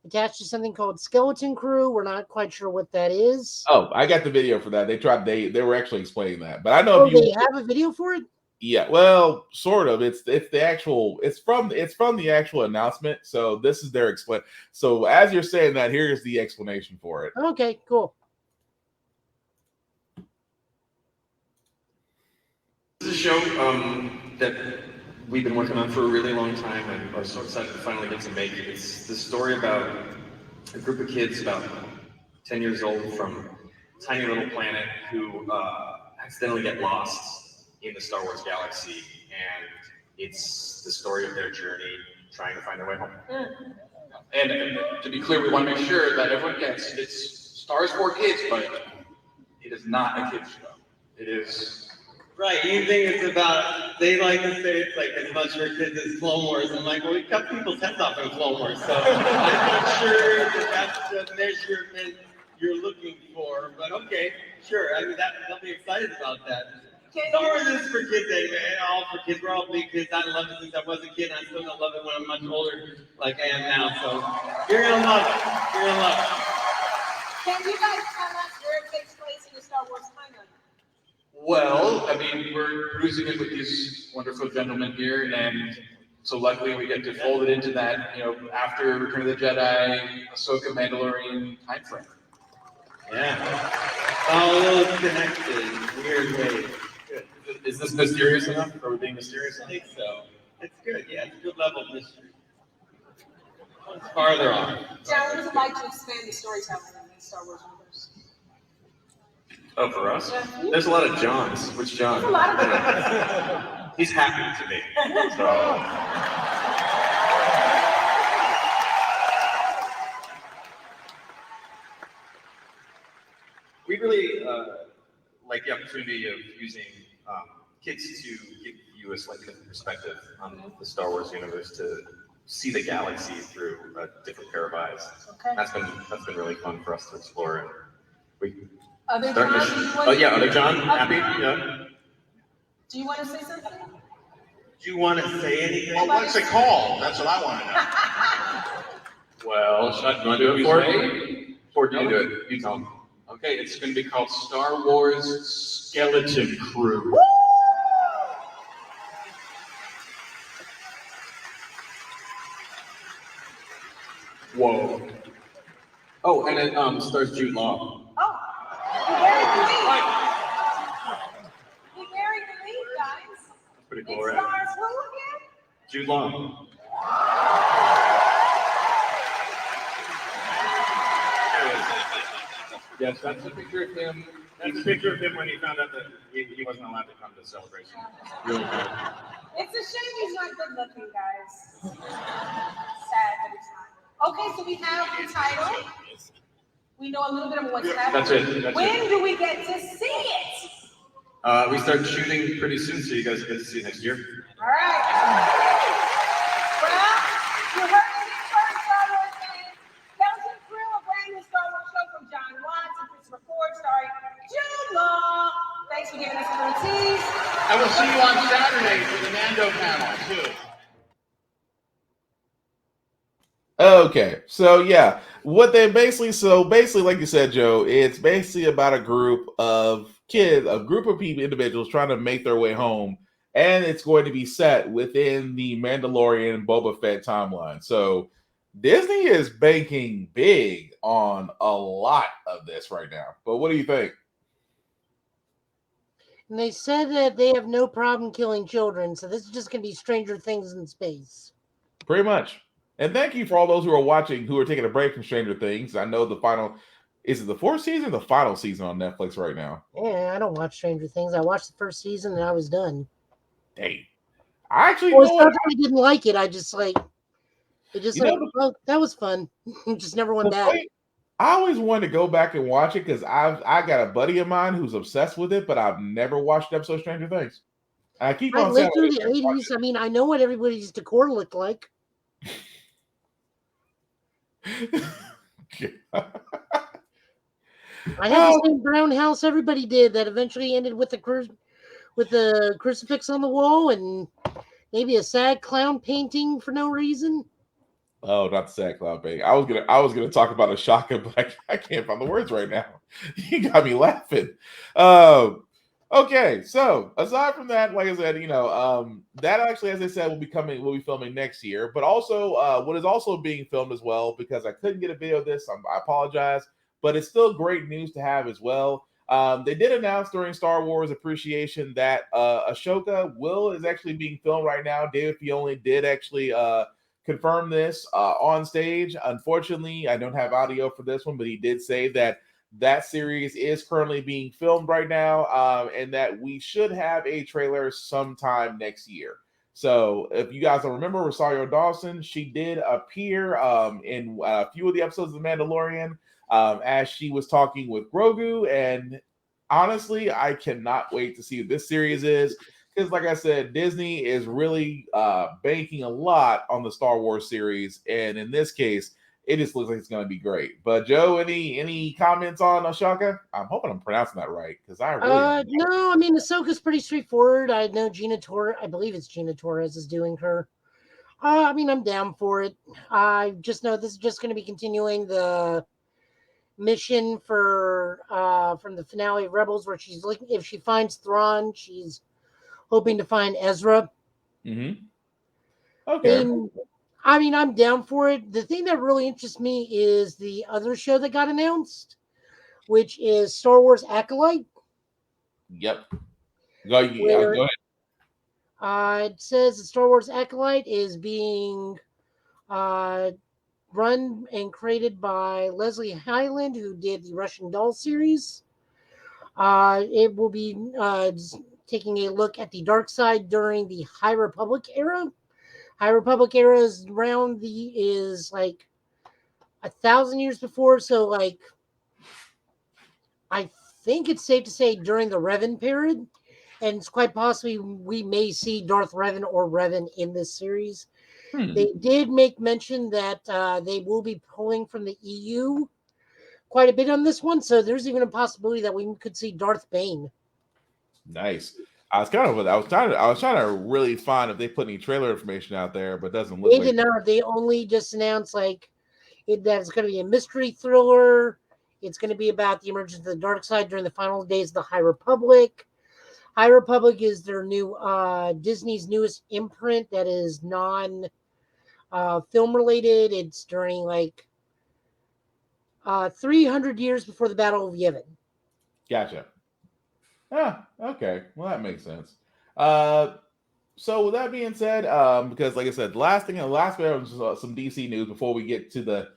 B: attached to something called Skeleton Crew. We're not quite sure what that is.
A: Oh, I got the video for that. They were actually explaining that. But I know
B: they have a video for it?
A: Yeah, well, sort of. It's from the actual announcement. So this is their explain. So as you're saying that, here's the explanation for it.
B: Okay, cool.
I: This is a show that we've been working on for a really long time, and are so excited to finally get to make it. It's the story about a group of kids about 10 years old from a tiny little planet who accidentally get lost in the Star Wars galaxy, and it's the story of their journey trying to find their way home.
J: And to be clear, we want to make sure that everyone gets it's Stars for kids, but it is not a kids show. It is.
K: Right, you think it's about, they like to say it's like as much for kids as Clone Wars. I'm like, well, we cut people's heads off in Clone Wars, so I'm not sure that's the measurement you're looking for, but okay, sure. I mean, they'll be excited about that. Star Wars is for kids anyway, all for kids. We're all big kids. I love it since I was a kid, and I still gonna love it when I'm much older, like I am now, so you're gonna love it. You're gonna love it.
L: Can you guys tell us where it takes place in the Star Wars timeline?
J: Well, I mean, we're producing it with these wonderful gentlemen here, and so luckily we get to fold it into that, after Return of the Jedi, Ahsoka, Mandalorian time frame.
K: Yeah. All connected, weird ways.
J: Good. Is this mysterious enough? Are we being mysterious?
K: I think so. It's good, yeah, it's a good level of mystery. It's farther off.
L: John, what does it like to expand the storytelling in the Star Wars universe?
I: Oh, for us? There's a lot of Johns. Which John?
L: There's a lot of
I: He's happy to me. So. We really like the opportunity of using kids to give you a slightly different perspective on the Star Wars universe, to see the galaxy through a different pair of eyes.
L: Okay.
I: That's been really fun for us to explore. And we
L: Other
I: start
L: John,
I: mission-
L: do you want
I: Oh yeah,
L: to-
I: other John,
L: Okay.
I: happy? Yeah.
L: Do you want to say something?
K: Do you want to say anything?
F: Well, what's it called? That's what I want to know.
J: Well, should I
I: You want to do it, Ford?
J: Ford?
I: Ford, you do it. You tell them.
J: Okay, it's going to be called Star Wars Skeleton Crew.
I: Whoa. Oh, and it stars Jude Law.
L: Oh, he buried the lead. He buried the lead, guys.
I: Pretty
L: It
I: cool, right?
L: stars who again?
I: Jude Law. Yes, that's a picture of him. That's a picture of him when he found out that he wasn't allowed to come to the celebration. Really good.
L: It's a shame he's not good looking, guys. Sad that he's not. Okay, so we have the title. We know a little bit of what's happening.
I: That's it. That's
L: When
I: it.
L: do we get to see it?
I: We start shooting pretty soon, so you guys get to see it next year.
L: All right. Well, you heard it here first, Star Wars fans. Skeleton Crew, a brand new Star Wars show from John Watts and Christopher Ford, starring Jude Law. Thanks for giving us a little tease.
F: And we'll see you on Saturday for the Mando panel, too.
A: Okay, so yeah, what they basically, like you said, Joe, it's basically about a group of kids, a group of people, individuals trying to make their way home, and it's going to be set within the Mandalorian and Boba Fett timeline. So Disney is banking big on a lot of this right now. But what do you think?
B: And they said that they have no problem killing children, so this is just going to be Stranger Things in space.
A: Pretty much. And thank you for all those who are watching, who are taking a break from Stranger Things. I know the final, is it the fourth season or the final season on Netflix right now?
B: Yeah, I don't watch Stranger Things. I watched the first season and I was done.
A: Dang. I actually
B: Well,
A: know
B: it's
A: what,
B: not that I didn't like it. I just like, it just
A: You
B: like,
A: know,
B: oh, that was fun. Just never went
A: the
B: back.
A: way- I always wanted to go back and watch it because I got a buddy of mine who's obsessed with it, but I've never watched an episode of Stranger Things. I keep
B: I
A: on
B: lived
A: saying
B: through the 80s. I mean, I know what everybody's decor looked like. I had the same brown house everybody did that eventually ended with the crucifix on the wall and maybe a sad clown painting for no reason.
A: Oh, not the sad cloud baby. I was gonna talk about Ashaka, but I can't find the words right now. You got me laughing. Okay, so aside from that, like I said, that actually, as I said, will be filming next year. But also, what is also being filmed as well, because I couldn't get a video of this, I apologize, but it's still great news to have as well. They did announce during Star Wars Appreciation that Ahsoka is actually being filmed right now. David Filoni did actually confirm this on stage. Unfortunately, I don't have audio for this one, but he did say that series is currently being filmed right now, and that we should have a trailer sometime next year. So if you guys don't remember, Rosario Dawson, she did appear in a few of the episodes of The Mandalorian as she was talking with Grogu, and honestly, I cannot wait to see what this series is, because like I said, Disney is really banking a lot on the Star Wars series, and in this case, it just looks like it's going to be great. But Joe, any comments on Ahsoka? I'm hoping I'm pronouncing that right, because I really
B: no, I mean Ahsoka's pretty straightforward. I know I believe it's Gina Torres is doing her. I mean, I'm down for it. I just know this is just going to be continuing the mission for from the finale of Rebels, where she's looking, if she finds Thrawn, she's hoping to find Ezra.
A: Mm-hmm. Okay.
B: I mean, I'm down for it. The thing that really interests me is the other show that got announced, which is Star Wars Acolyte.
A: Yep. Go ahead.
B: It says the Star Wars Acolyte is being run and created by Leslie Hyland, who did the Russian Doll series. It will be taking a look at the dark side during the High Republic era. High Republic era is like 1,000 years before, so like I think it's safe to say during the Revan period, and it's quite possibly we may see Darth Revan or Revan in this series. They did make mention that they will be pulling from the EU quite a bit on this one, so there's even a possibility that we could see Darth Bane.
A: Nice. I was trying to really find if they put any trailer information out there, but it doesn't look.
B: They did not. They only just announced that it's going to be a mystery thriller. It's going to be about the emergence of the dark side during the final days of the High Republic. High Republic is their new Disney's newest imprint that is non film related. It's during 300 years before the Battle of Yavin.
A: Gotcha. Okay. Well, that makes sense. So with that being said, because like I said, last bit was some DC news before we get to the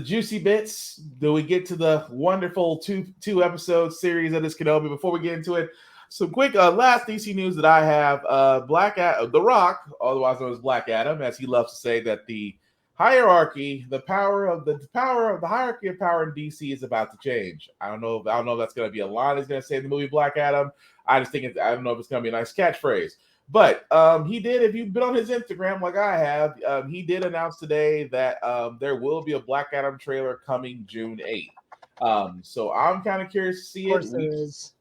A: juicy bits. Do we get to the wonderful two episode series that is Kenobi? Before we get into it, some quick last DC news that I have: The Rock, otherwise known as Black Adam, as he loves to say, that the hierarchy, the hierarchy of power in DC is about to change. I don't know if that's going to be a line he's going to say in the movie Black Adam. I don't know if it's going to be a nice catchphrase. But he did, if you've been on his Instagram like I have, he did announce today that there will be a Black Adam trailer coming June 8th. So I'm kind of curious to see it.
B: Of course there is.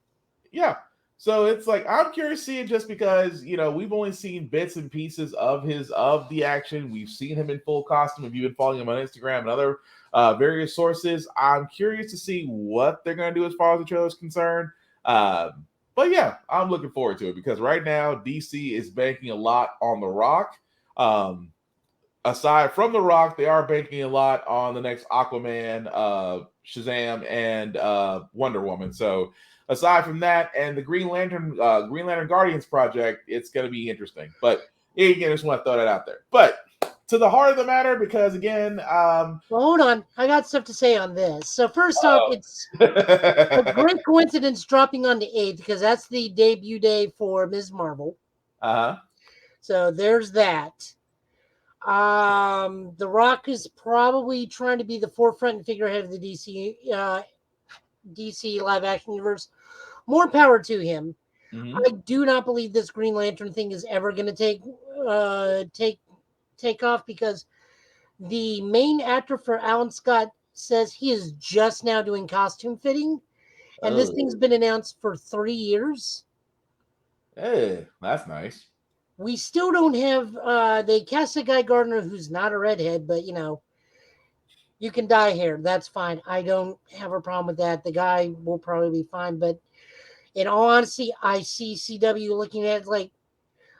A: Yeah. So it's like, I'm curious to see it just because, we've only seen bits and pieces of the action. We've seen him in full costume. If you've been following him on Instagram and other various sources, I'm curious to see what they're going to do as far as the trailer is concerned. But yeah, I'm looking forward to it because right now DC is banking a lot on The Rock. Aside from The Rock, they are banking a lot on the next Aquaman, Shazam, and Wonder Woman. So aside from that and the Green Lantern Guardians project, it's going to be interesting. But again, I just want to throw that out there. But to the heart of the matter, because again,
B: well, hold on, I got stuff to say on this. So first off, it's a great coincidence dropping on the 8th because that's the debut day for Ms. Marvel. So there's that. The Rock is probably trying to be the forefront and figurehead of the DC live action universe. More power to him. I do not believe this Green Lantern thing is ever going to take off because the main actor for Alan Scott says he is just now doing costume fitting, and this thing's been announced for 3 years.
A: Hey, that's nice.
B: We still don't have they cast a Guy Gardner who's not a redhead, but you can dye hair. That's fine. I don't have a problem with that. The guy will probably be fine. But in all honesty, I see CW looking at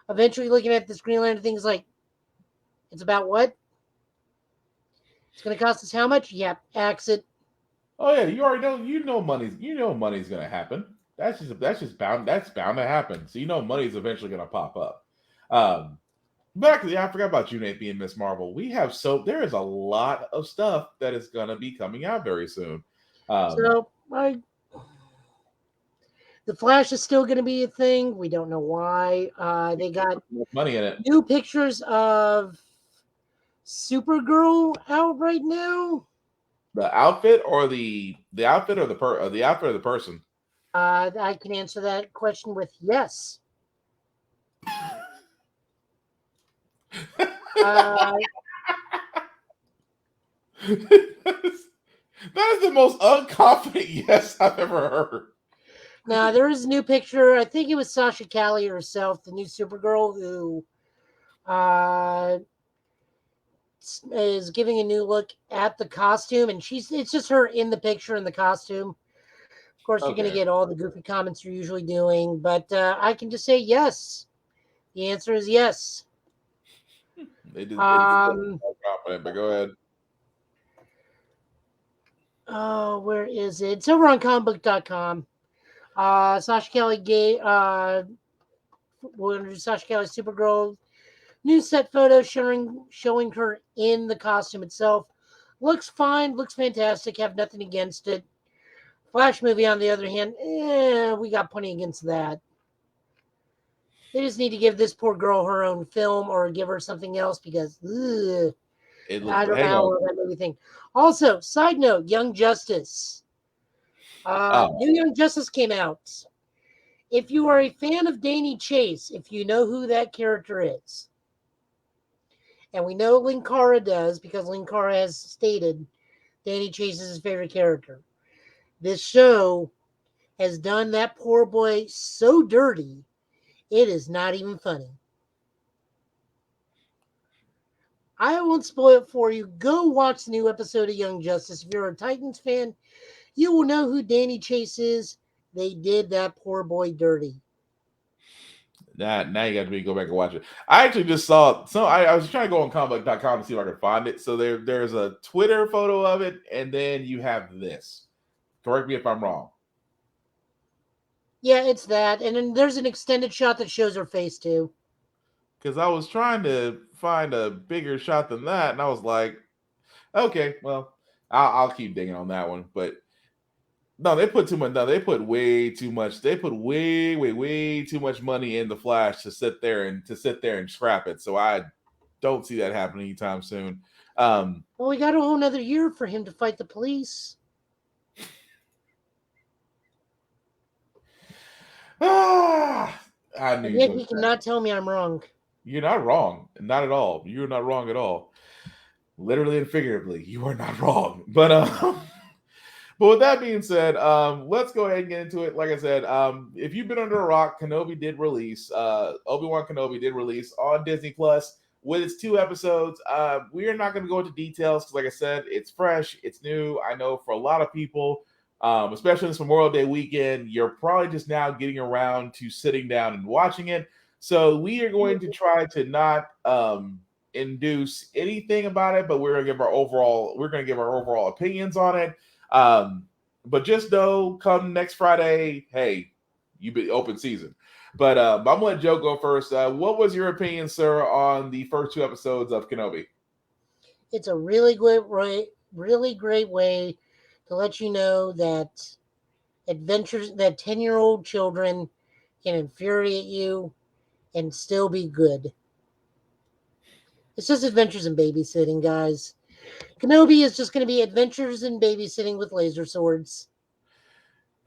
B: eventually looking at this Green Lantern thing is it's about what? It's going to cost us how much? Yep, axe it.
A: Oh yeah, you already know. Money's going to happen. That's bound to happen. So money's eventually going to pop up. I forgot about June 8th being Ms. Marvel. There is a lot of stuff that is going to be coming out very soon.
B: The Flash is still going to be a thing. We don't know why. They got
A: money in it.
B: New pictures of Supergirl out right now.
A: The outfit or the person?
B: I can answer that question with yes.
A: That is the most unconfident yes I've ever heard.
B: Now, there is a new picture. I think it was Sasha Calle herself, the new Supergirl, who is giving a new look at the costume. And it's just her in the picture in the costume. Of course, you're going to get all the goofy comments you're usually doing. But I can just say yes. The answer is yes.
A: But go ahead.
B: Oh, where is it? It's over on comicbook.com. Sasha Calle Sasha Calle's Supergirl new set photo showing her in the costume itself. Looks fine, looks fantastic. Have nothing against it. Flash movie, on the other hand, we got plenty against that. They just need to give this poor girl her own film or give her something else because I don't know how that movie thing. Also, side note, Young Justice. New Young Justice came out. If you are a fan of Danny Chase, if you know who that character is, and we know Linkara does because Linkara has stated Danny Chase is his favorite character. This show has done that poor boy so dirty, it is not even funny. I won't spoil it for you. Go watch the new episode of Young Justice. If you're a Titans fan, you will know who Danny Chase is. They did that poor boy dirty.
A: Now you got to go back and watch it. I actually just saw I was trying to go on comic.com to see if I could find it. So there's a Twitter photo of it, and then you have this. Correct me if I'm wrong.
B: Yeah, it's that. And then there's an extended shot that shows her face too.
A: Because I was trying to find a bigger shot than that, and I was like, okay, well, I'll keep digging on that one. But no, they put too much. No, they put way too much. They put way too much money in the Flash to sit there and scrap it. So I don't see that happening anytime soon.
B: Well, we got a whole nother year for him to fight the police.
A: I knew.
B: Yet he cannot tell me I'm wrong.
A: You're not wrong. Not at all. You're not wrong at all. Literally and figuratively, you are not wrong. But with that being said, let's go ahead and get into it. Like I said, if you've been under a rock, Obi-Wan Kenobi did release on Disney Plus with its 2 episodes. We are not going to go into details because, like I said, it's fresh, it's new. I know for a lot of people, especially this Memorial Day weekend, you're probably just now getting around to sitting down and watching it. So we are going to try to not induce anything about it, but we're going to give our overall opinions on it. But just know, come next Friday, hey, you be open season. But I'm gonna let Joe go first. What was your opinion, sir, on the first 2 episodes of Kenobi?
B: It's a really great way to let you know that 10-year-old children can infuriate you and still be good. It's just adventures in babysitting, guys. Kenobi is just going to be adventures in babysitting with laser swords.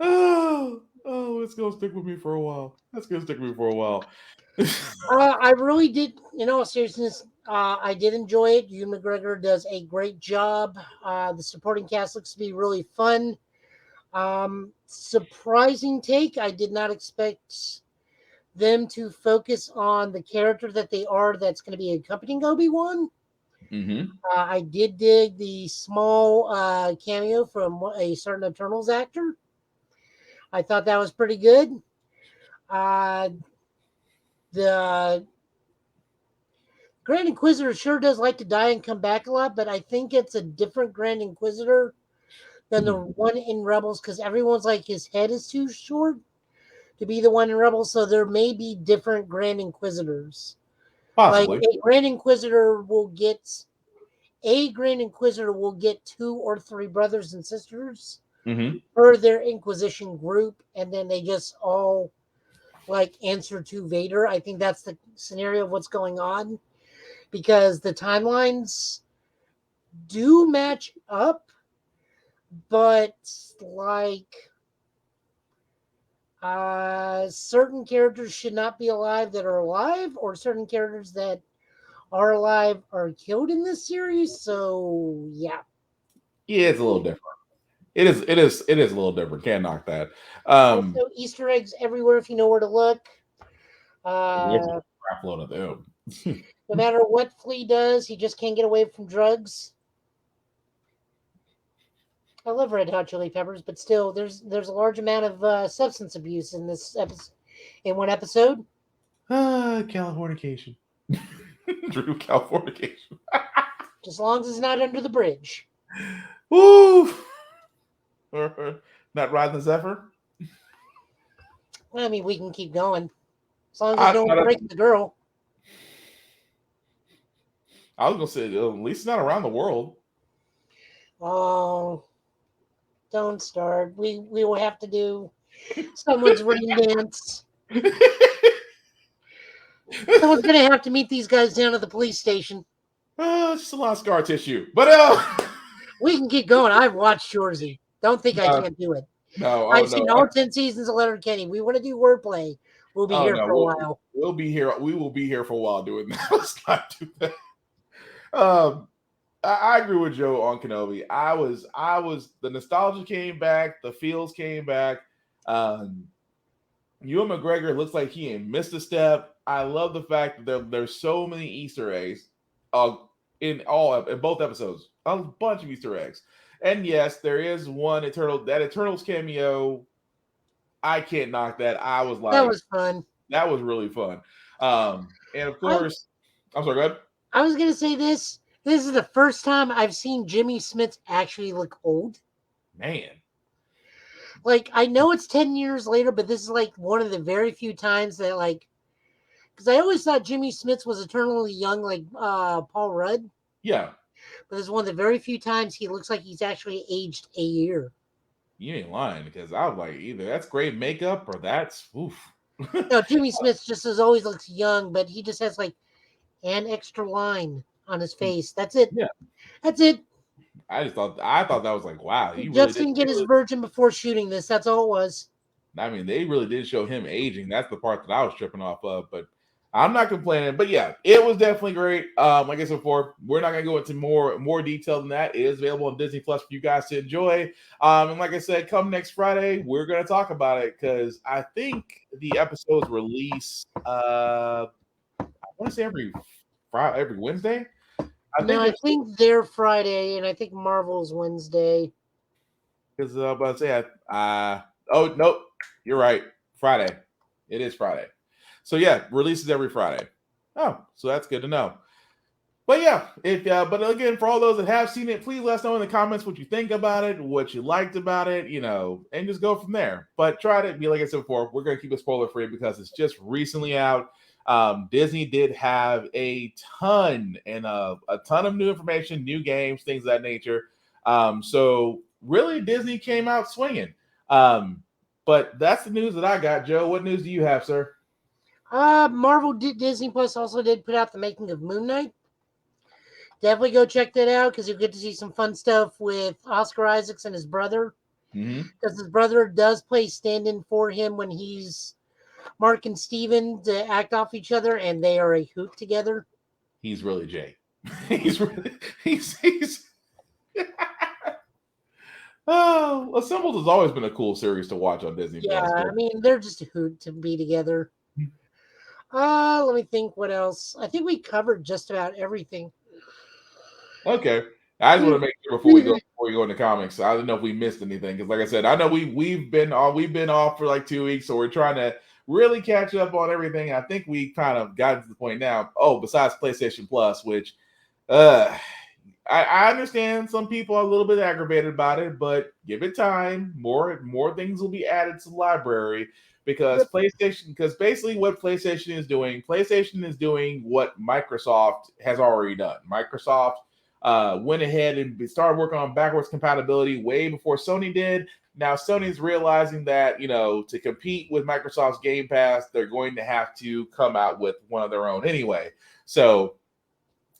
A: Oh, it's going to stick with me for a while.
B: I really did, in all seriousness, I did enjoy it. Ewan McGregor does a great job. The supporting cast looks to be really fun. Surprising take. I did not expect them to focus on the character that they are that's going to be accompanying Obi-Wan.
A: Mm-hmm.
B: I did dig the small cameo from a certain Eternals actor. I thought that was pretty good. The Grand Inquisitor sure does like to die and come back a lot, but I think it's a different Grand Inquisitor than the one in Rebels because everyone's like his head is too short to be the one in Rebels, so there may be different Grand Inquisitors.
A: Possibly.
B: Like a Grand Inquisitor will get 2 or 3 brothers and sisters for their Inquisition group, and then they just all like answer to Vader. I think that's the scenario of what's going on because the timelines do match up, but like certain characters should not be alive that are alive, or certain characters that are alive are killed in this series. So yeah,
A: it's a little different. It is a little different. Can't knock that.
B: Also, Easter eggs everywhere if you know where to look.
A: Crap load of them.
B: No matter what Flea does, he just can't get away from drugs. I love Red Hot Chili Peppers, but still, there's a large amount of substance abuse in this episode. In one episode,
A: Californication. True Californication.
B: Just as long as it's not under the bridge.
A: Woo! Not riding the Zephyr.
B: Well, I mean, we can keep going as long as don't break the girl.
A: I was gonna say at least not around the world.
B: Oh, don't start. We will have to do someone's rain dance. Someone's gonna have to meet these guys down at the police station.
A: It's just a lot of scar tissue. But
B: we can keep going. I've watched Shorzy. Don't think I can't do it.
A: No,
B: I've seen all 10 seasons of Letterkenny. We want to do wordplay. We'll be here for a while.
A: We'll be here. We will be here for a while doing that. Let's not do that. I agree with Joe on Kenobi. I was the nostalgia came back, the feels came back. Ewan McGregor looks like he ain't missed a step. I love the fact that there's so many Easter eggs in both episodes. A bunch of Easter eggs. And yes, there is one Eternals cameo. I can't knock that. I was like,
B: that was fun.
A: That was really fun. And of course, I'm sorry, go ahead.
B: I was gonna say this. This is the first time I've seen Jimmy Smits actually look old.
A: Man.
B: Like, I know it's 10 years later, but this is like one of the very few times that, like, because I always thought Jimmy Smits was eternally young, like Paul Rudd.
A: Yeah.
B: But it's one of the very few times he looks like he's actually aged a year.
A: You ain't lying, because I was like, either that's great makeup or that's oof.
B: No, Jimmy Smits just always looks young, but he just has like an extra line on his face. That's it.
A: Yeah.
B: That's it.
A: I thought that was like, wow.
B: He just didn't get his virgin before shooting this. That's all it was.
A: I mean, they really did show him aging. That's the part that I was tripping off of, but I'm not complaining. But yeah, it was definitely great. Like I said before, we're not gonna go into more detail than that. It is available on Disney Plus for you guys to enjoy. And like I said, come next Friday, we're gonna talk about it because I think the episodes release I want to say every Wednesday.
B: I think they're Friday, and I think Marvel's Wednesday.
A: Because I was about to say, oh nope, you're right, Friday. It is Friday. So yeah, releases every Friday. Oh, so that's good to know. But yeah, but again, for all those that have seen it, please let us know in the comments what you think about it, what you liked about it, and just go from there. But try to be, like I said before, we're gonna keep it spoiler free because it's just recently out. Disney did have a ton of new information, new games, things of that nature. So really, Disney came out swinging. But that's the news that I got. Joe, what news do you have, sir?
B: Disney Plus also did put out the making of Moon Knight. Definitely go check that out because you'll get to see some fun stuff with Oscar Isaacs and his brother. Because his brother does play stand-in for him when he's Mark and Steven to act off each other, and they are a hoot together.
A: He's really Jay. he's Oh, Assembled has always been a cool series to watch on Disney.
B: Yeah,
A: Plus.
B: I mean, they're just a hoot to be together. Let me think what else. I think we covered just about everything.
A: Okay. I just want to make sure before we go into comics. I don't know if we missed anything because, like I said, I know we've been off for like 2 weeks, so we're trying to really catch up on everything. I think we kind of got to the point now. Oh, besides PlayStation Plus, which I understand some people are a little bit aggravated about it, but give it time. More things will be added to the library because basically what PlayStation is doing what Microsoft has already done. Microsoft went ahead and started working on backwards compatibility way before Sony did. Now Sony's realizing that, to compete with Microsoft's Game Pass, they're going to have to come out with one of their own anyway. So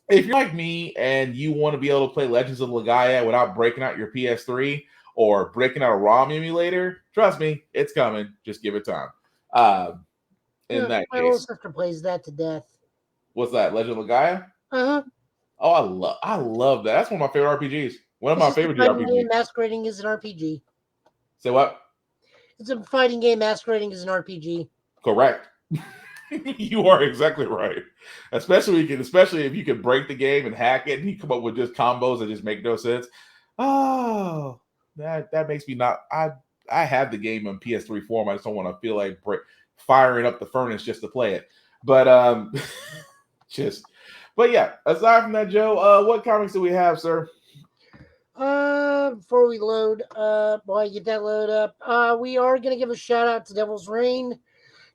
A: if you're like me and you want to be able to play Legends of Legaia without breaking out your PS3 or breaking out a ROM emulator, trust me, it's coming. Just give it time. In that
B: my
A: case,
B: little sister plays that to death.
A: What's that? Legend of Legaia?
B: Uh-huh.
A: Oh, I love that. That's one of my favorite RPGs. One of my favorite RPGs.
B: Masquerading as an RPG.
A: Say what?
B: It's a fighting game masquerading as an RPG.
A: Correct. You are exactly right. Especially if you can break the game and hack it, and you come up with just combos that just make no sense. Oh, that makes me not. I have the game on PS3 form. I just don't want to feel like firing up the furnace just to play it. But But yeah. Aside from that, Joe, what comics do we have, sir?
B: Before we load up, while you get that load up, we are gonna give a shout out to Devil's Reign.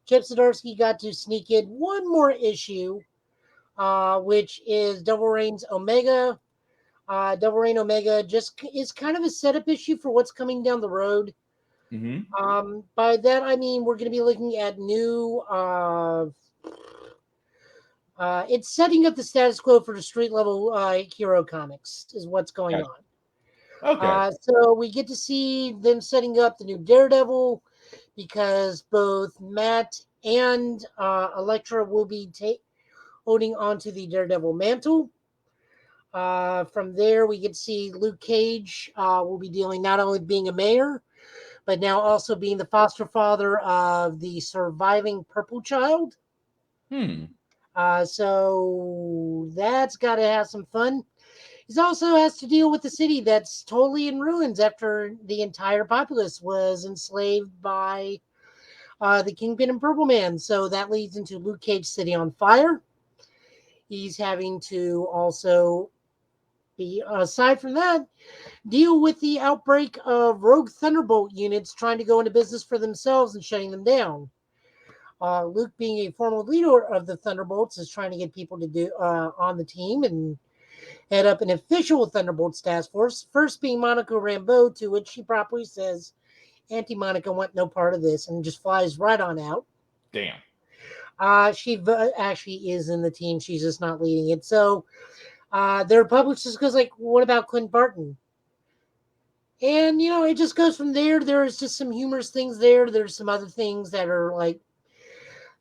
B: Chip Zdarsky got to sneak in one more issue, which is Devil Reign's Omega. Double Reign Omega just is kind of a setup issue for what's coming down the road.
A: Mm-hmm.
B: By that I mean we're going to be looking at new. It's setting up the status quo for the street level hero comics is what's going on.
A: Okay.
B: So we get to see them setting up the new Daredevil because both Matt and Elektra will be holding onto the Daredevil mantle. From there, we get to see Luke Cage will be dealing not only being a mayor, but now also being the foster father of the surviving Purple Child. So that's got to have some fun. He also has to deal with the city that's totally in ruins after the entire populace was enslaved by the Kingpin and Purple Man. So that leads into Luke Cage City on fire. He's having to also be, aside from that, deal with the outbreak of rogue Thunderbolt units trying to go into business for themselves and shutting them down. Luke, being a former leader of the Thunderbolts, is trying to get people to do on the team and head up an official Thunderbolts task force. First being Monica Rambeau, to which she properly says, Auntie Monica want no part of this, and just flies right on out.
A: Damn.
B: She actually is in the team. She's just not leading it. So their publicist goes like, what about Clint Barton? And, it just goes from there. There's just some humorous things there. There's some other things that are like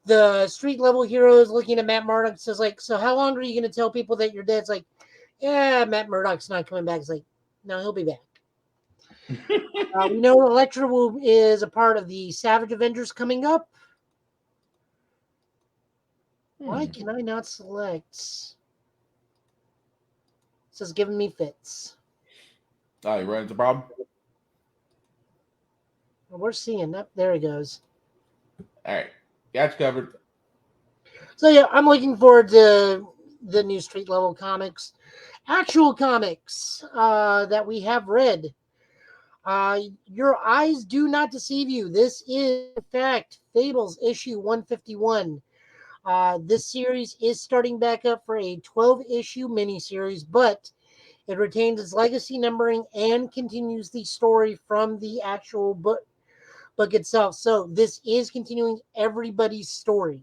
B: the street level heroes looking at Matt Murdock says like, so how long are you going to tell people that you're dead? It's like, yeah, Matt Murdock's not coming back. It's like, no, he'll be back. We know Elektra is a part of the Savage Avengers coming up. Why can I not select? It says giving me fits.
A: Oh, you run into a problem?
B: Well, we're seeing that. There it goes.
A: All right. Got you covered.
B: So, yeah, I'm looking forward to the new street level comics. Actual comics that we have read. Your eyes do not deceive you. This is, in fact, Fables issue 151. This series is starting back up for a 12-issue miniseries, but it retains its legacy numbering and continues the story from the actual book itself. So this is continuing everybody's story.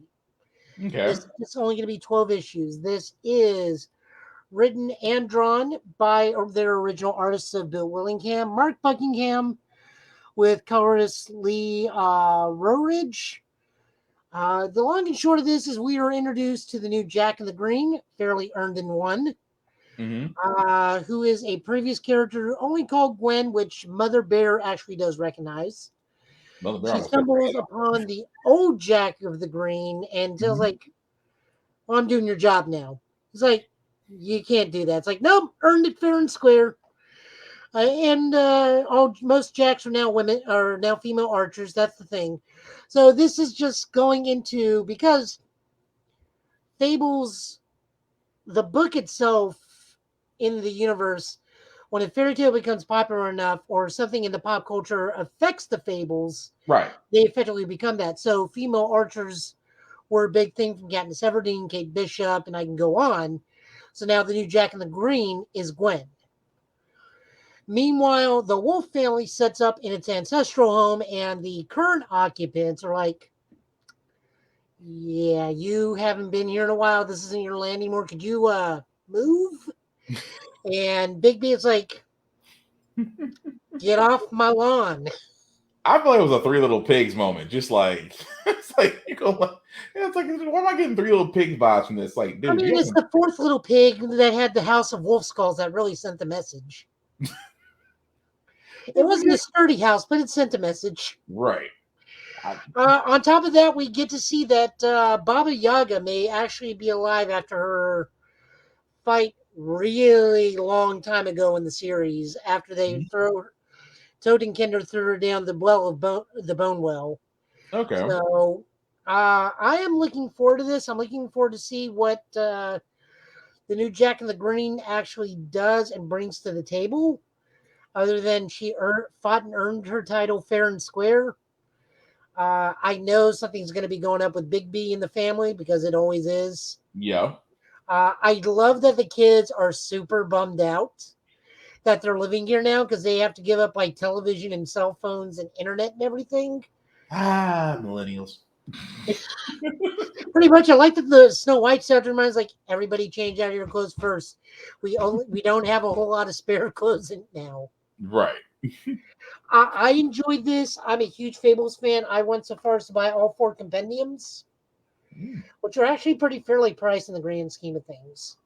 A: Okay.
B: It's only going to be 12 issues. This is written and drawn by their original artists of Bill Willingham, Mark Buckingham, with colorist Lee Roweridge. The long and short of this is we are introduced to the new Jack in the Green, Fairly Earned in One, who is a previous character only called Gwen, which Mother Bear actually does recognize. She stumbles upon the old Jack of the Green and tells like, well, I'm doing your job now. He's like, you can't do that. It's like, nope, earned it fair and square. Most Jacks are now female archers. That's the thing. So this is just going into, because Fables, the book itself in the universe, when a fairy tale becomes popular enough or something in the pop culture affects the Fables,
A: right,
B: they effectively become that. So female archers were a big thing from Katniss Everdeen, Kate Bishop, and I can go on. So now the new Jack in the Green is Gwen. Meanwhile, the Wolf family sets up in its ancestral home, and the current occupants are like, yeah, you haven't been here in a while. This isn't your land anymore. Could you move? And Bigby is like, get off my lawn.
A: I feel like it was a Three Little Pigs moment. Just like, it's like, it's like, why am I getting Three Little Pig vibes from this? Like, dude,
B: it's the fourth little pig that had the House of Wolf Skulls that really sent the message. It wasn't a sturdy house, but it sent a message.
A: Right.
B: On top of that, we get to see that Baba Yaga may actually be alive after her fight really long time ago in the series, after they Totenkindr threw her down the well of the Bone Well.
A: Okay.
B: So I am looking forward to this. I'm looking forward to see what the new Jack in the Green actually does and brings to the table. Other than she fought and earned her title fair and square. I know something's going to be going up with Big B in the family because it always is.
A: Yeah.
B: I love that the kids are super bummed out that they're living here now because they have to give up like television and cell phones and internet and everything.
A: Millennials.
B: Pretty much, I like that the Snow White stuff reminds like everybody change out of your clothes first. We don't have a whole lot of spare clothes now.
A: Right.
B: I enjoyed this. I'm a huge Fables fan. I went so far as to buy all 4 compendiums, which are actually pretty fairly priced in the grand scheme of things.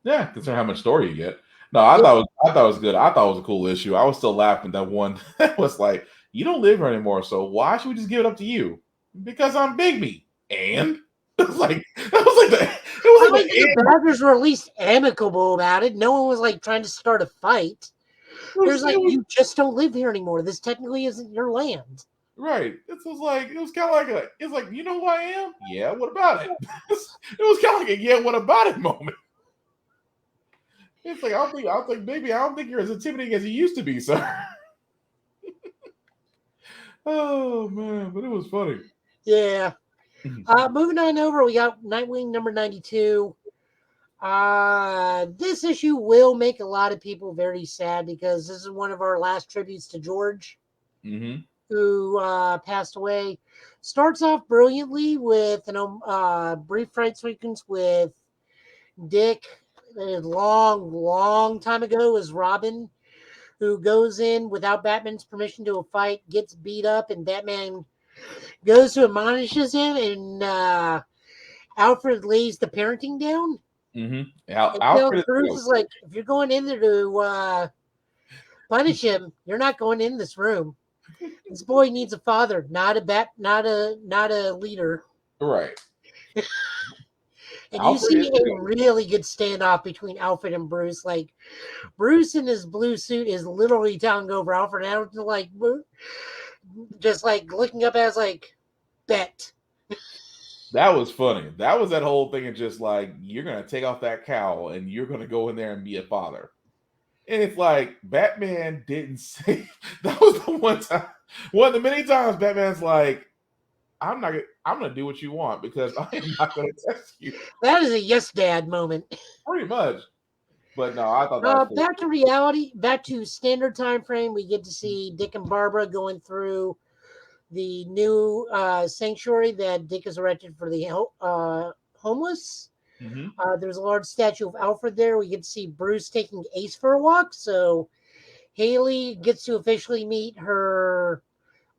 A: Yeah, considering how much story you get. No, I thought it was good. I thought it was a cool issue. I was still laughing at that one that was like, you don't live here anymore, so why should we just give it up to you? Because I'm Bigby. And it was like
B: the brothers were at least amicable about it. No one was like trying to start a fight. There's like, you just don't live here anymore. This technically isn't your land.
A: Right. It was kind of like it's like, you know who I am? Yeah, what about it? It was kind of like a yeah, what about it moment. It's like I don't think you're as intimidating as you used to be, sir. Oh man, but it was funny.
B: Yeah. Moving on over, we got Nightwing number 92. This issue will make a lot of people very sad because this is one of our last tributes to George, who passed away. Starts off brilliantly with a brief fight sequence with Dick. A long time ago as Robin, who goes in without Batman's permission to a fight, gets beat up, and Batman goes to admonishes him, and Alfred lays the parenting down.
A: Alfred
B: Bruce is like, if you're going in there to punish him, you're not going in this room. This boy needs a father, not a leader.
A: Right.
B: And you see a really good standoff between Alfred and Bruce. Like, Bruce in his blue suit is literally telling over Alfred. And Alfred, like, just like looking up as like, bet.
A: That was funny. That was that whole thing of just like, you're going to take off that cowl and you're going to go in there and be a father. And it's like, Batman didn't say, that was the one of the many times Batman's like, I'm gonna do what you want because I am not gonna test you.
B: That is a yes, Dad moment.
A: Pretty much. But no, I thought that was
B: back to reality, back to standard time frame. We get to see Dick and Barbara going through the new sanctuary that Dick has erected for the homeless. There's a large statue of Alfred there. We get to see Bruce taking Ace for a walk. So Haley gets to officially meet her.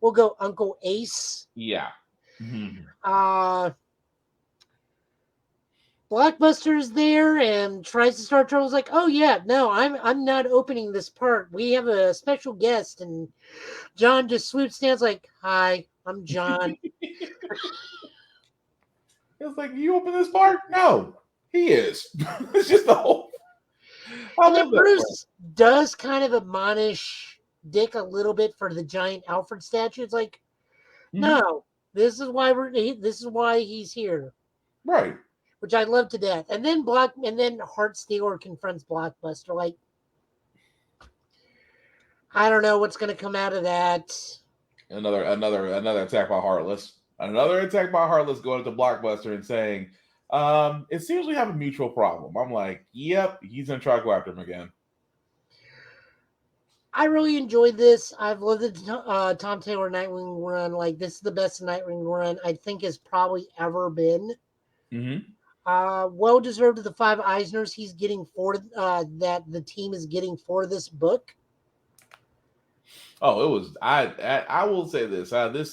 B: We'll go Uncle Ace.
A: Yeah.
B: Blockbuster's there and tries to start trouble. Like, oh yeah, no, I'm not opening this part. We have a special guest, and John just swoops down. Like, hi, I'm John.
A: It's like, you open this part? No, he is. It's just the whole.
B: And then Bruce does kind of admonish Dick a little bit for the giant Alfred statue. It's like, no. This is why he's here.
A: Right.
B: Which I love to death. And then Heartstealer confronts Blockbuster. Like, I don't know what's gonna come out of that.
A: Another attack by Heartless. Another attack by Heartless going to Blockbuster and saying, it seems we have a mutual problem. I'm like, yep, he's gonna try to go after him again.
B: I really enjoyed this. I've loved the Tom Taylor Nightwing run. Like, this is the best Nightwing run I think has probably ever been. Well deserved to the 5 Eisners he's getting for that the team is getting for this book.
A: Oh, it was. I will say this.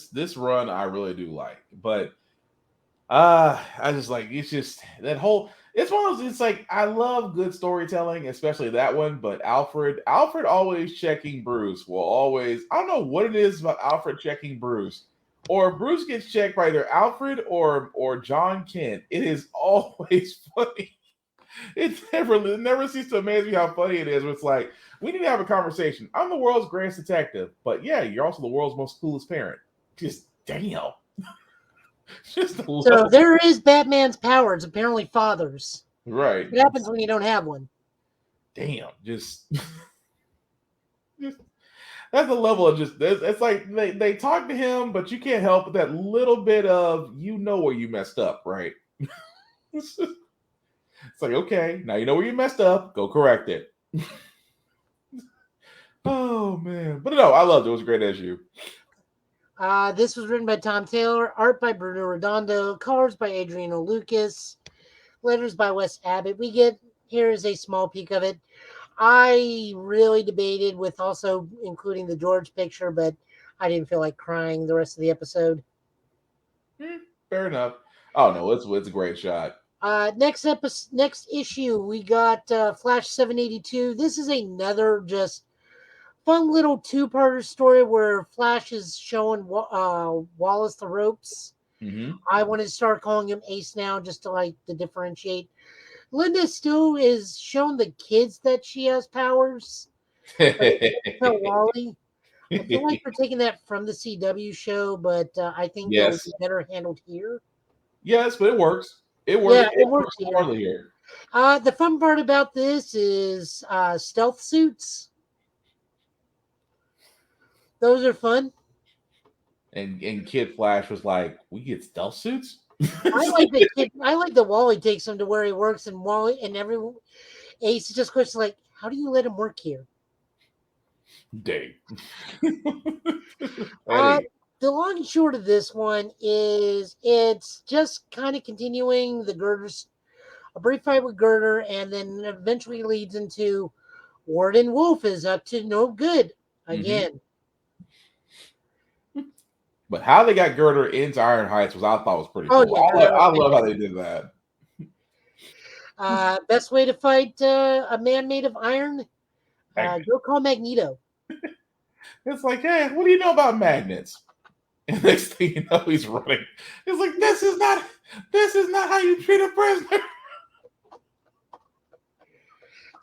A: This run I really do like, but I just like, it's just that whole. It's one of those. It's like, I love good storytelling, especially that one. But Alfred always checking Bruce will always. I don't know what it is about Alfred checking Bruce, or Bruce gets checked by either Alfred or John Kent. It is always funny. It never ceases to amaze me how funny it is. It's like, we need to have a conversation. I'm the world's greatest detective, but yeah, you're also the world's most coolest parent. Just damn.
B: So there is Batman's powers, apparently fathers.
A: Right.
B: What happens when you don't have one?
A: Damn. Just that's the level of just. It's like they talk to him, but you can't help but that little bit of, where you messed up, right? It's like, okay, now you know where you messed up. Go correct it. Oh man, but no, I loved it. It was a great issue.
B: This was written by Tom Taylor, art by Bruno Redondo, colors by Adriano Lucas, letters by Wes Abbott. Here is a small peek of it. I really debated with also including the George picture, but I didn't feel like crying the rest of the episode.
A: Fair enough. Oh no, it's a great shot.
B: Next issue, we got Flash 782. This is another just fun little two-parter story where Flash is showing Wallace the ropes.
A: Mm-hmm.
B: I want to start calling him Ace now just to differentiate. Linda still is showing the kids that she has powers. Tell Wally. I feel like we're taking that from the CW show, but I think that would be better handled here.
A: Yes, but it works. It works.
B: Yeah, it works
A: here.
B: The fun part about this is stealth suits. Those are fun.
A: And Kid Flash was like, "We get stealth suits."
B: I like the Wally takes him to where he works, and Wally and Ace just questions like, "How do you let him work here?"
A: Dang.
B: The long and short of this one is it's just kind of continuing a brief fight with Girder, and then eventually leads into Warden Wolf is up to no good again.
A: Mm-hmm. But how they got Girder into Iron Heights I thought was pretty cool. Yeah, I love how they did that.
B: Best way to fight a man made of iron? Go call Magneto.
A: It's like, hey, what do you know about magnets? And next thing you know, he's running. It's like, this is not how you treat a prisoner.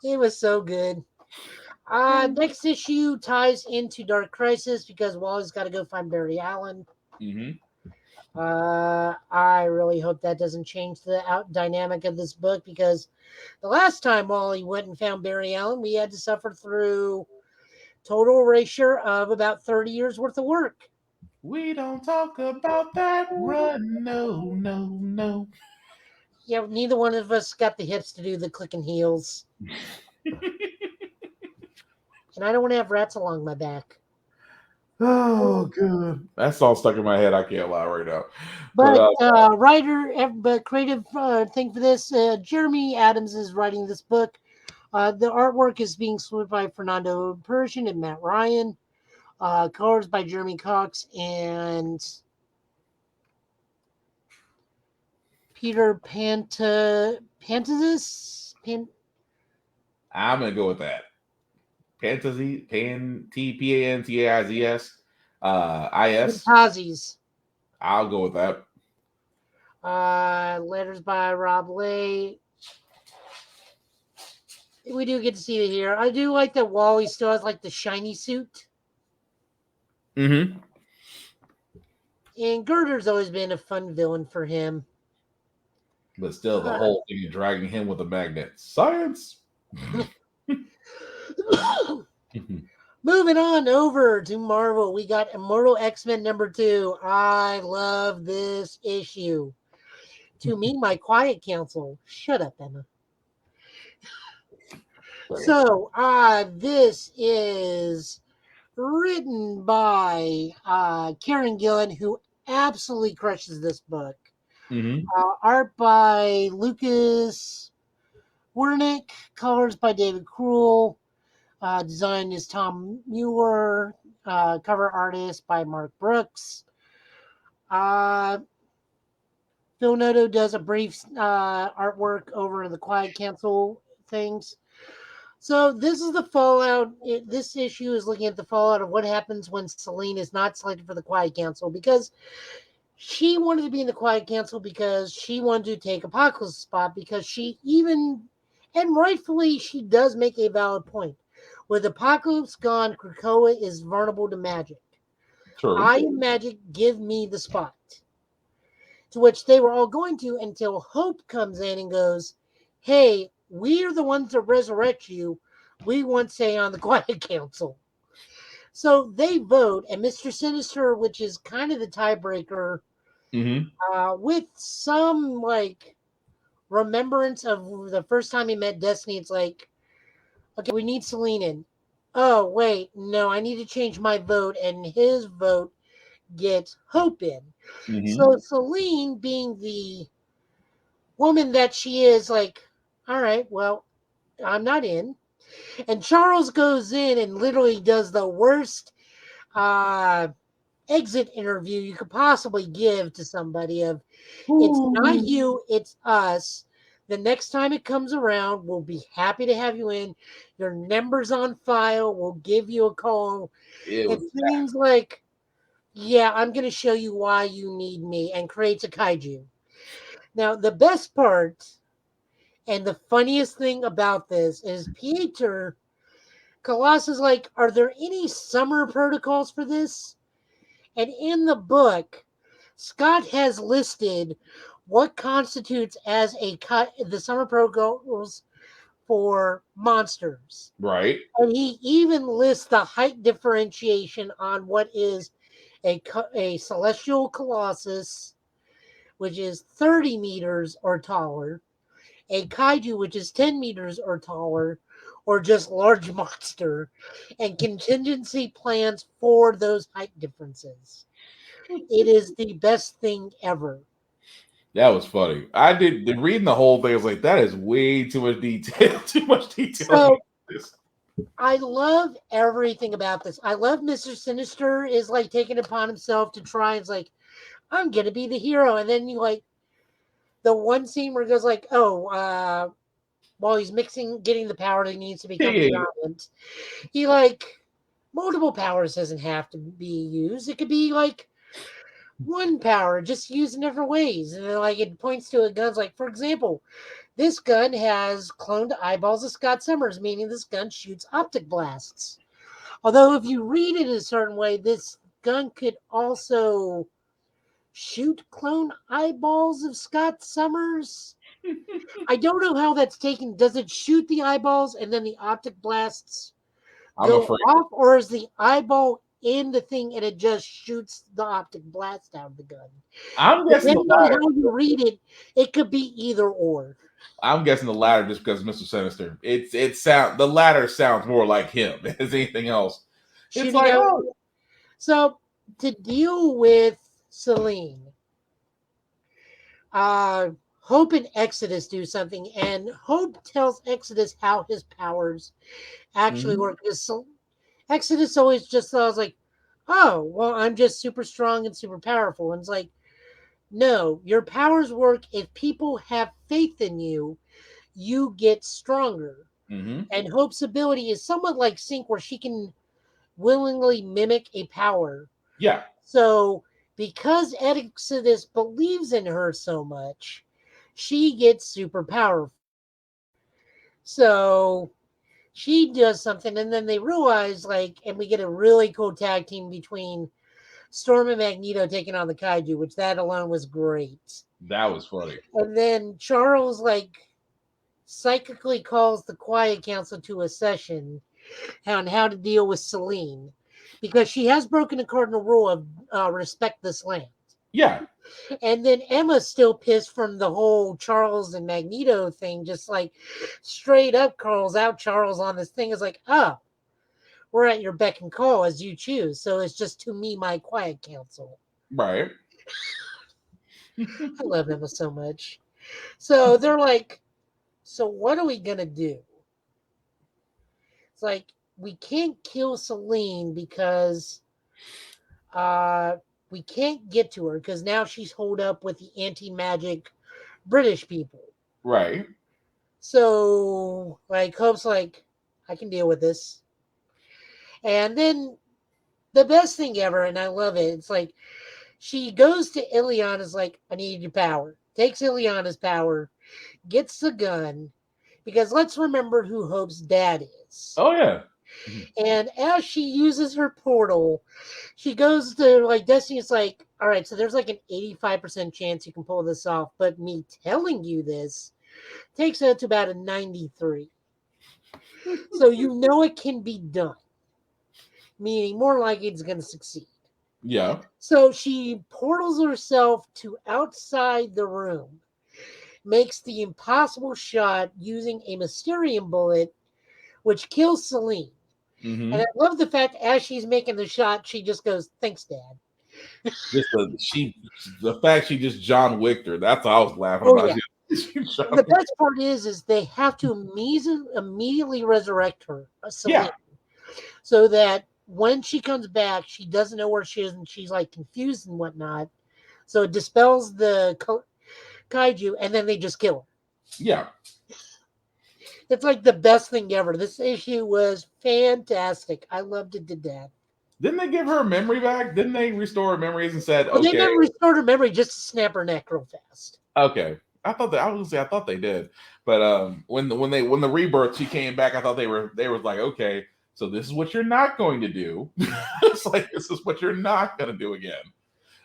B: It was so good. Next issue ties into Dark Crisis because Wally's got to go find Barry Allen.
A: Mm-hmm.
B: I really hope that doesn't change the dynamic of this book because the last time Wally went and found Barry Allen, we had to suffer through total erasure of about 30 years worth of work.
A: We don't talk about that run. No.
B: Yeah, neither one of us got the hips to do the clicking heels. And I don't want to have rats along my back.
A: Oh, good. That's all stuck in my head. I can't lie right now.
B: But creative thing for this, Jeremy Adams is writing this book. The artwork is being swooped by Fernando Persian and Matt Ryan. Colors by Jeremy Cox and Peter Pantazis.
A: I'm going to go with that. Pantazis. Pantazis.
B: Pantazis.
A: I'll go with that.
B: Letters by Rob Lay. We do get to see it here. I do like that Wally still has the shiny suit.
A: Mm-hmm.
B: And Girder's always been a fun villain for him.
A: But still, the whole thing of dragging him with a magnet. Science!
B: Moving on over to Marvel, we got Immortal X-Men #2. I love this issue. To me, my quiet counsel. Shut up, Emma. So, this is written by Karen Gillan, who absolutely crushes this book.
A: Mm-hmm.
B: Art by Lucas Wernick, colors by David Krull, design is Tom Mueller, cover artist by Mark Brooks. Phil Noto does a brief artwork over the Quiet Council things. So this is the fallout. This issue is looking at the fallout of what happens when Selene is not selected for the Quiet Council because she wanted to be in the Quiet Council because she wanted to take Apocalypse's spot because she even, and rightfully, she does make a valid point. With Apocalypse gone, Krakoa is vulnerable to magic.
A: True.
B: I am magic, give me the spot. To which they were all going to until Hope comes in and goes, hey, we are the ones that resurrect you. We want say on the Quiet Council. So they vote, and Mr. Sinister, which is kind of the tiebreaker,
A: mm-hmm.
B: With some remembrance of the first time he met Destiny. It's like, okay, we need Selene in. Oh, wait, no, I need to change my vote, and his vote gets Hope in. So Selene, being the woman that she is, like, all right, well, I'm not in. And Charles goes in and literally does the worst exit interview you could possibly give to somebody of, it's not you, it's us. The next time it comes around, we'll be happy to have you in. Your number's on file. We'll give you a call. It seems like, yeah, I'm going to show you why you need me, and creates a kaiju. Now, the best part and the funniest thing about this is Pieter Colossus, like, are there any summer protocols for this? And in the book, Scott has listed what constitutes as the summer protocols for monsters.
A: Right.
B: And he even lists the height differentiation on what is a celestial colossus, which is 30 meters or taller, a kaiju, which is 10 meters or taller, or just large monster, and contingency plans for those height differences. It is the best thing ever.
A: That was funny. I did reading the whole thing. I was like, that is way too much detail. Too much detail.
B: So, I love everything about this. I love Mr. Sinister is like taking it upon himself to try and like, I'm gonna be the hero, and then you like the one scene where it goes like, oh, while he's getting the power that he needs to become giant, he like multiple powers doesn't have to be used. It could be like one power, just used in different ways. And then like it points to a gun's like, for example, this gun has cloned eyeballs of Scott Summers, meaning this gun shoots optic blasts. Although if you read it a certain way, this gun could also shoot clone eyeballs of Scott Summers. I don't know how that's taken. Does it shoot the eyeballs and then the optic blasts go off, or is the eyeball in the thing and it just shoots the optic blast out of the gun?
A: I'm guessing
B: depending on how you read it, it could be either or.
A: I'm guessing the latter just because Mr. Sinister. The latter sounds more like him as anything else. It's like,
B: So to deal with Selene, Hope and Exodus do something, and Hope tells Exodus how his powers actually work. So Exodus always just thought like, oh, well, I'm just super strong and super powerful. And it's like, no, your powers work if people have faith in you, you get stronger. And Hope's ability is somewhat like Synch, where she can willingly mimic a power.
A: Yeah.
B: So because Exodus believes in her so much, she gets super powerful. So she does something, and then they realize, like, and we get a really cool tag team between Storm and Magneto taking on the kaiju, which that alone was great.
A: That was funny.
B: And then Charles, like, psychically calls the Quiet Council to a session on how to deal with Selene, because she has broken the cardinal rule of respect this land.
A: Yeah.
B: And then Emma's still pissed from the whole Charles and Magneto thing, just like straight up calls out Charles on this thing. Is like, oh, we're at your beck and call as you choose. So it's just to me, my Quiet Council.
A: Right.
B: I love Emma so much. So they're like, so what are we going to do? It's like, we can't kill Selene because we can't get to her because now she's holed up with the anti-magic British people.
A: Right.
B: So, like, Hope's like, I can deal with this. And then the best thing ever, and I love it, it's like, she goes to Ileana's like, I need your power. Takes Ileana's power, gets the gun, because let's remember who Hope's dad is.
A: Oh, yeah.
B: And as she uses her portal, she goes to, like, Destiny's like, all right, so there's like an 85% chance you can pull this off, but me telling you this takes it to about a 93. So you know it can be done, meaning more likely it's going to succeed.
A: Yeah.
B: So she portals herself to outside the room, makes the impossible shot using a Mysterium bullet, which kills Celine.
A: Mhm.
B: And I love the fact as she's making the shot, she just goes, "Thanks, Dad."
A: Just the fact she just John Wicked her. That's what I was laughing
B: Oh,
A: about.
B: yeah.
A: She
B: And the best part is they have to immediately resurrect her, Celine,
A: Yeah.
B: so that when she comes back, she doesn't know where she is, and she's like confused and whatnot. So it dispels the kaiju, and then they just kill her.
A: Yeah.
B: It's like the best thing ever. This issue was fantastic. I loved it to death.
A: Didn't they give her memory back? Didn't they restore her memories and said,
B: Well, they
A: okay,
B: never restored her memory just to snap her neck real fast.
A: okay. I thought they did. But when the rebirth she came back, I thought they were like, okay, so this is what you're not going to do. It's like this is what you're not gonna do again.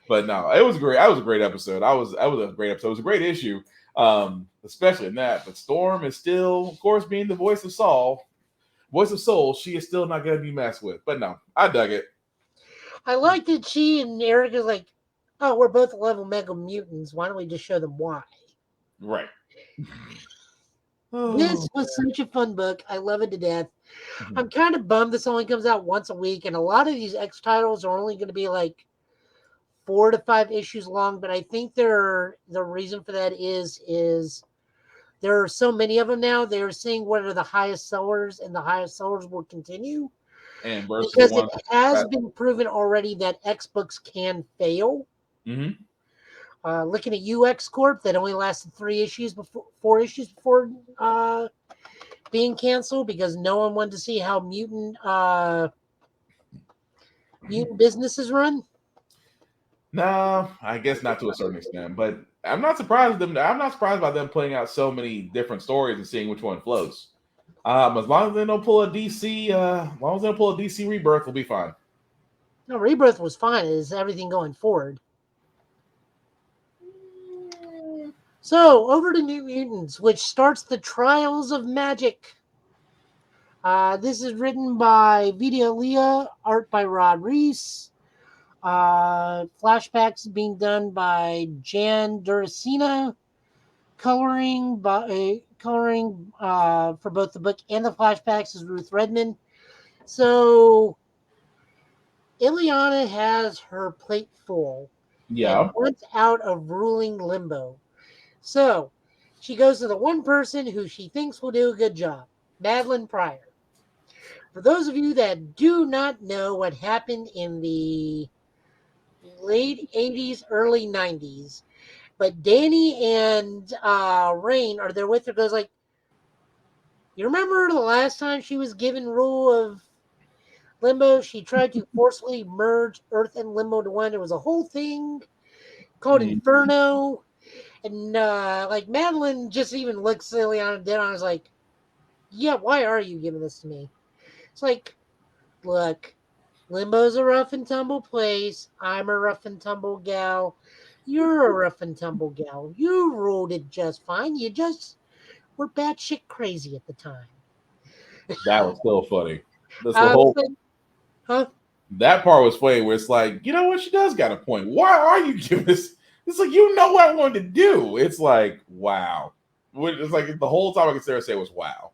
A: But no, it was great. That was a great episode. That was a great episode. It was a great issue. Especially in that. But Storm is still, of course, being the voice of Soul, she is still not gonna be messed with. But no, I dug it.
B: I like that she and Eric is like, oh, we're both level mega mutants. Why don't we just show them why?
A: Right.
B: This was such a fun book. I love it to death.
A: Mhm.
B: I'm kind of bummed this only comes out once a week, and a lot of these X titles are only going to be like 4 to 5 issues long. But I think the reason for that is there are so many of them now. They're seeing what are the highest sellers, and the highest sellers will continue.
A: And versus
B: Because
A: one
B: it has been proven already that X books can fail.
A: Mm-hmm.
B: Looking at UX Corp, that only lasted 4 issues before being canceled because no one wanted to see how mutant businesses run.
A: No, I guess not to a certain extent, but I'm not surprised by them putting out so many different stories and seeing which one flows. As long as they don't pull a DC, Rebirth, will be fine.
B: No, Rebirth was fine. Is everything going forward? So over to New Mutants, which starts the Trials of Magic. This is written by Vita Leah, art by Rod Reese. Flashbacks being done by Jan Duracina, coloring for both the book and the flashbacks is Ruth Redmond. So Illyana has her plate full.
A: Yeah.
B: And wants out of ruling limbo. So she goes to the one person who she thinks will do a good job, Madeline Pryor. For those of you that do not know what happened in the late 80s, early 90s, but Danny and Rain are there with her, goes like, you remember the last time she was given rule of Limbo? She tried to forcefully merge Earth and Limbo to one. It was a whole thing called Inferno. And like Madeline just even looks silly on dead on. I was like, yeah, why are you giving this to me? It's like, look, Limbo's a rough and tumble place. I'm a rough and tumble gal. You're a rough and tumble gal. You ruled it just fine. You just were batshit crazy at the time.
A: That was still funny. That's the whole. That part was funny. Where it's like, you know what? She does got a point. Why are you giving this? It's like, you know what I wanted to do. It's like, wow. It's like the whole time I could say was wow.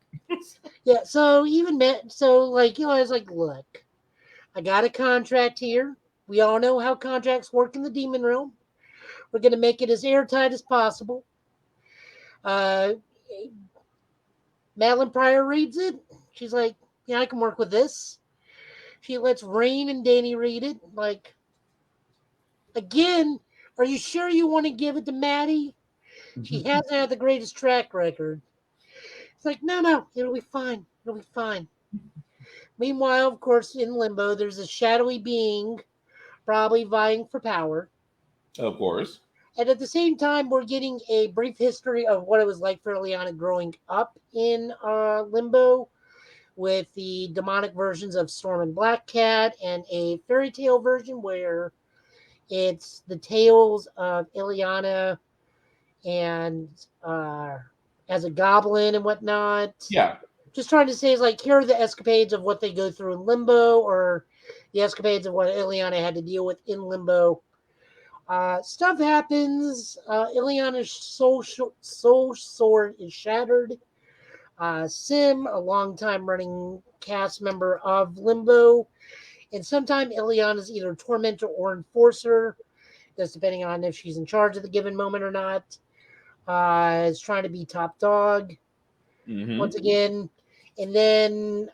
B: Yeah, so like, you know, I was like, look, I got a contract here. We all know how contracts work in the demon realm. We're going to make it as airtight as possible. Madeline Pryor reads it. She's like, yeah, I can work with this. She lets Rain and Danny read it. Like, again, are you sure you want to give it to Maddie? She hasn't had the greatest track record. It's like, no, it'll be fine. It'll be fine. Meanwhile, of course, in Limbo, there's a shadowy being probably vying for power.
A: Of course.
B: And at the same time, we're getting a brief history of what it was like for Illyana growing up in Limbo with the demonic versions of Storm and Black Cat and a fairy tale version where it's the tales of Illyana and as a goblin and whatnot.
A: Yeah.
B: Just trying to say is like, here are the escapades of what they go through in Limbo or the escapades of what Illyana had to deal with in Limbo. Stuff happens. Ileana's soul sword is shattered. Sim, a long-time running cast member of Limbo, and sometimes Ileana's either tormentor or enforcer, just depending on if she's in charge at the given moment or not, is trying to be top dog once again. And then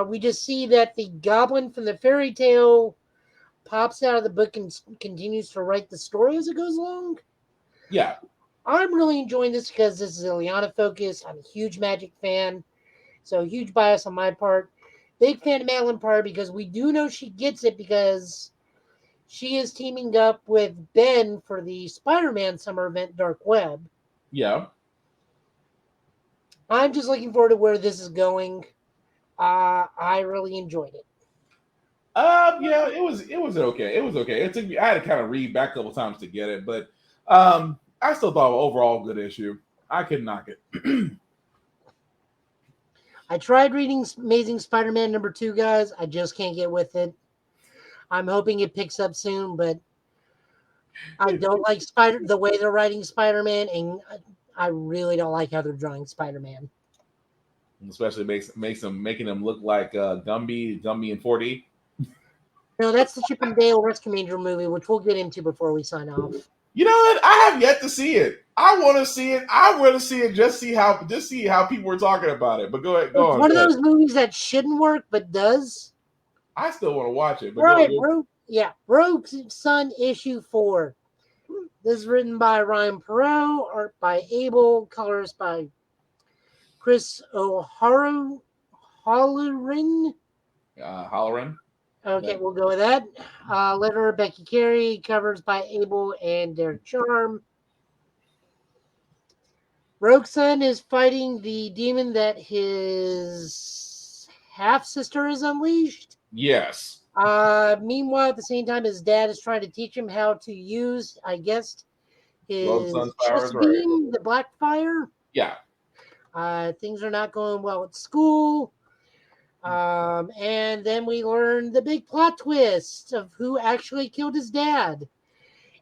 B: we just see that the goblin from the fairy tale pops out of the book and continues to write the story as it goes along.
A: Yeah.
B: I'm really enjoying this because this is Ileana focused. I'm a huge Magic fan, so huge bias on my part. Big fan of Madeline Pryor because we do know she gets it because she is teaming up with Ben for the Spider-Man summer event Dark Web.
A: Yeah.
B: I'm just looking forward to where this is going. I really enjoyed it.
A: Yeah, it was okay. It was okay. It took me. I had to kind of read back a couple times to get it, but I still thought overall good issue. I couldn't knock it.
B: I tried reading Amazing Spider-Man #2, guys. I just can't get with it. I'm hoping it picks up soon, but I don't like the way they're writing Spider-Man, and I really don't like how they're drawing Spider-Man.
A: Especially making them look like Gumby in 4D.
B: No, that's the Chip and Dale Rescue Ranger movie, which we'll get into before we sign off.
A: You know what? I have yet to see it. I want to see it. I want to see it. Just see how people were talking about it. But go ahead. Go on.
B: One of those movies that shouldn't work but does.
A: I still want to watch it. But
B: right, Rogue Sun issue 4. This is written by Ryan Perot, art by Abel, colors by Chris O'Halloran.
A: Halloran.
B: Okay, we'll go with that. Letter Becky Carey, covers by Abel and Derek Charm. Rogue Sun is fighting the demon that his half-sister is unleashed.
A: Yes.
B: Meanwhile, at the same time, his dad is trying to teach him how to use, I guess, his chest beam, the black fire.
A: Yeah.
B: Things are not going well at school. And then we learn the big plot twist of who actually killed his dad.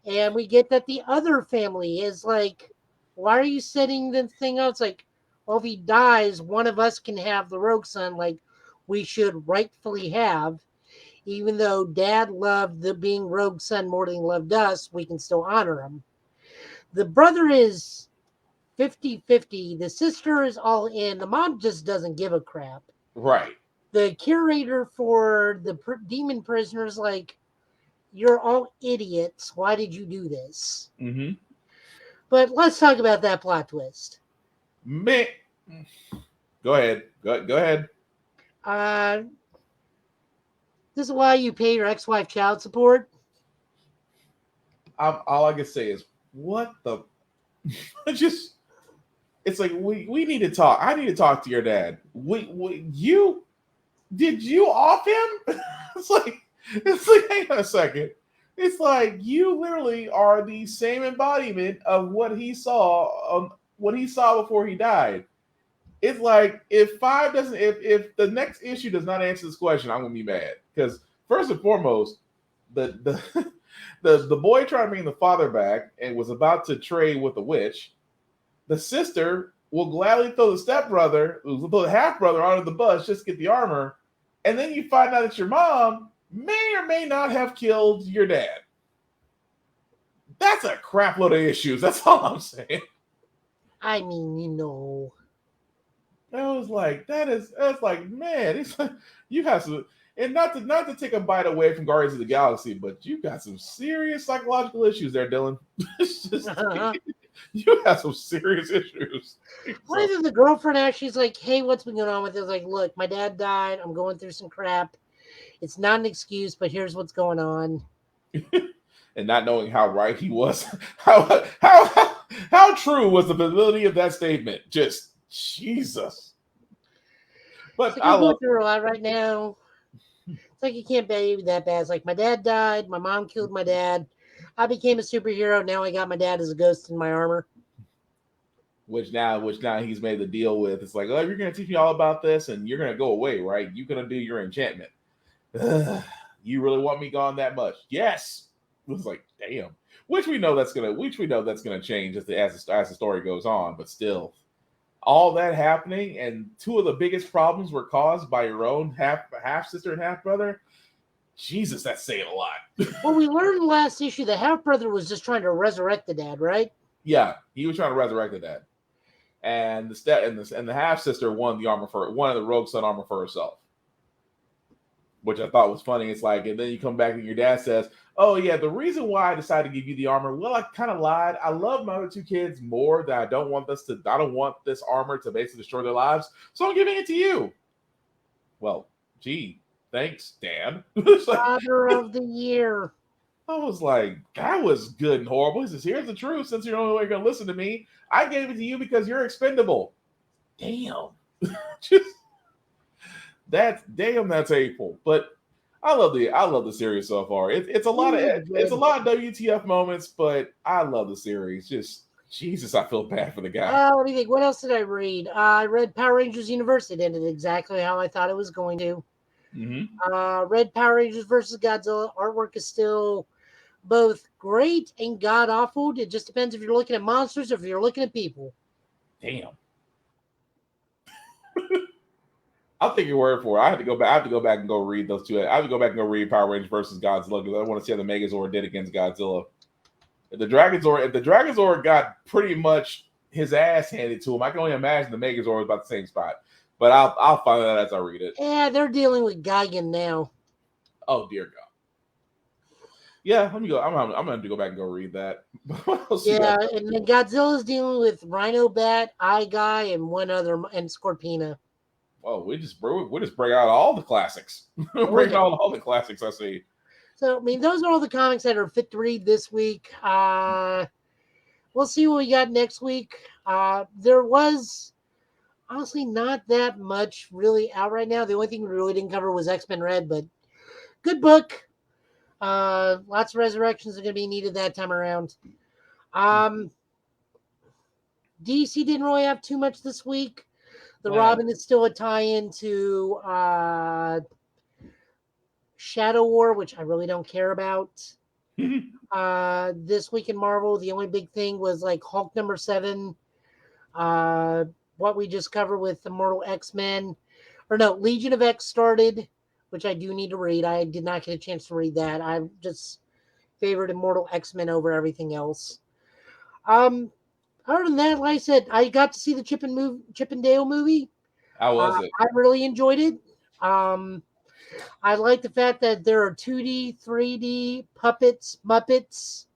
B: And we get that the other family is like, why are you setting the thing out? It's like, well, if he dies, one of us can have the Rogue Son like we should rightfully have. Even though dad loved the being Rogue Son more than he loved us, we can still honor him. The brother is 50-50. The sister is all in. The mom just doesn't give a crap.
A: Right.
B: The curator for the demon prisoners, like, you're all idiots. Why did you do this?
A: Mm-hmm.
B: But let's talk about that plot twist.
A: Man, go ahead. Go ahead.
B: This is why you pay your ex-wife child support.
A: All I can say is, what the? It's like we need to talk. I need to talk to your dad. Did you off him? It's like hang on a second. It's like you literally are the same embodiment of what he saw before he died. It's like if the next issue does not answer this question, I'm gonna be mad. Because first and foremost, the boy trying to bring the father back and was about to trade with the witch. The sister will gladly throw the half brother out of the bus just to get the armor. And then you find out that your mom may or may not have killed your dad. That's a crap load of issues. That's all I'm saying.
B: I mean, you know.
A: I was like, that's like, man, it's like you have some, and not to take a bite away from Guardians of the Galaxy, but you got some serious psychological issues there, Dylan. It's just, you have some serious issues.
B: What if the girlfriend actually's like, hey, what's been going on with it? Like, look, my dad died. I'm going through some crap. It's not an excuse, but here's what's going on.
A: And not knowing how right he was, how true was the validity of that statement? Just Jesus. But
B: I go through a lot right now. It's like you can't be that bad. It's like my dad died. My mom killed my dad. I became a superhero. Now I got my dad as a ghost in my armor.
A: Which now he's made the deal with. It's like, oh, you're gonna teach me all about this, and you're gonna go away, right? You're gonna do your enchantment. You really want me gone that much? Yes. was like, damn. Which we know that's gonna change as the story goes on, but still, all that happening, and two of the biggest problems were caused by your own half sister and half brother. Jesus, that's saying a lot.
B: Well, we learned last issue the half brother was just trying to resurrect the dad, right?
A: Yeah, he was trying to resurrect the dad, and the half sister won the Rogue Sun armor for herself, which I thought was funny. It's like, and then you come back and your dad says, "Oh yeah, the reason why I decided to give you the armor, well, I kind of lied. I love my other two kids more than I don't want this armor to basically destroy their lives, so I'm giving it to you." Well, gee, thanks, Dad.
B: Father of the year.
A: I was like, that was good and horrible. He says, here's the truth. Since you're the only way you're going to listen to me, I gave it to you because you're expendable. Damn. That's hateful. But I love the series so far. It's a lot of WTF moments, but I love the series. Just Jesus, I feel bad for the guy.
B: Let me think. What else did I read? I read Power Rangers Universe. It ended exactly how I thought it was going to.
A: Mm-hmm.
B: Read Power Rangers versus Godzilla. Artwork is still both great and god awful. It just depends if you're looking at monsters or if you're looking at people.
A: Damn. I'll take your word for it. I have to go back and go read those two. I have to go back and go read Power Rangers versus Godzilla because I want to see how the Megazord did against Godzilla. If the Dragonzord got pretty much his ass handed to him, I can only imagine the Megazord was about the same spot. But I'll find out as I read it.
B: Yeah, they're dealing with Gigan now.
A: Oh dear God. Yeah, let me go. I'm gonna have to go back and go read that.
B: Yeah, and then Godzilla's dealing with Rhino Bat, Eye Guy, and one other, and Scorpina.
A: Oh, we just bring out all the classics. Bring out all the classics I see.
B: So, I mean, those are all the comics that are fit to read this week. We'll see what we got next week. There was honestly not that much really out right now. The only thing we really didn't cover was X-Men Red, but good book. Lots of resurrections are going to be needed that time around. DC didn't really have too much this week. The Robin is still a tie-in to Shadow War, which I really don't care about. This week in Marvel, the only big thing was like Hulk #7. What we just covered with Immortal X-Men. Or no, Legion of X started, which I do need to read. I did not get a chance to read that. I just favored Immortal X-Men over everything else. Other than that, like I said, I got to see the Chip and Dale movie.
A: How was it?
B: I really enjoyed it. I like the fact that there are 2D, 3D puppets, Muppets,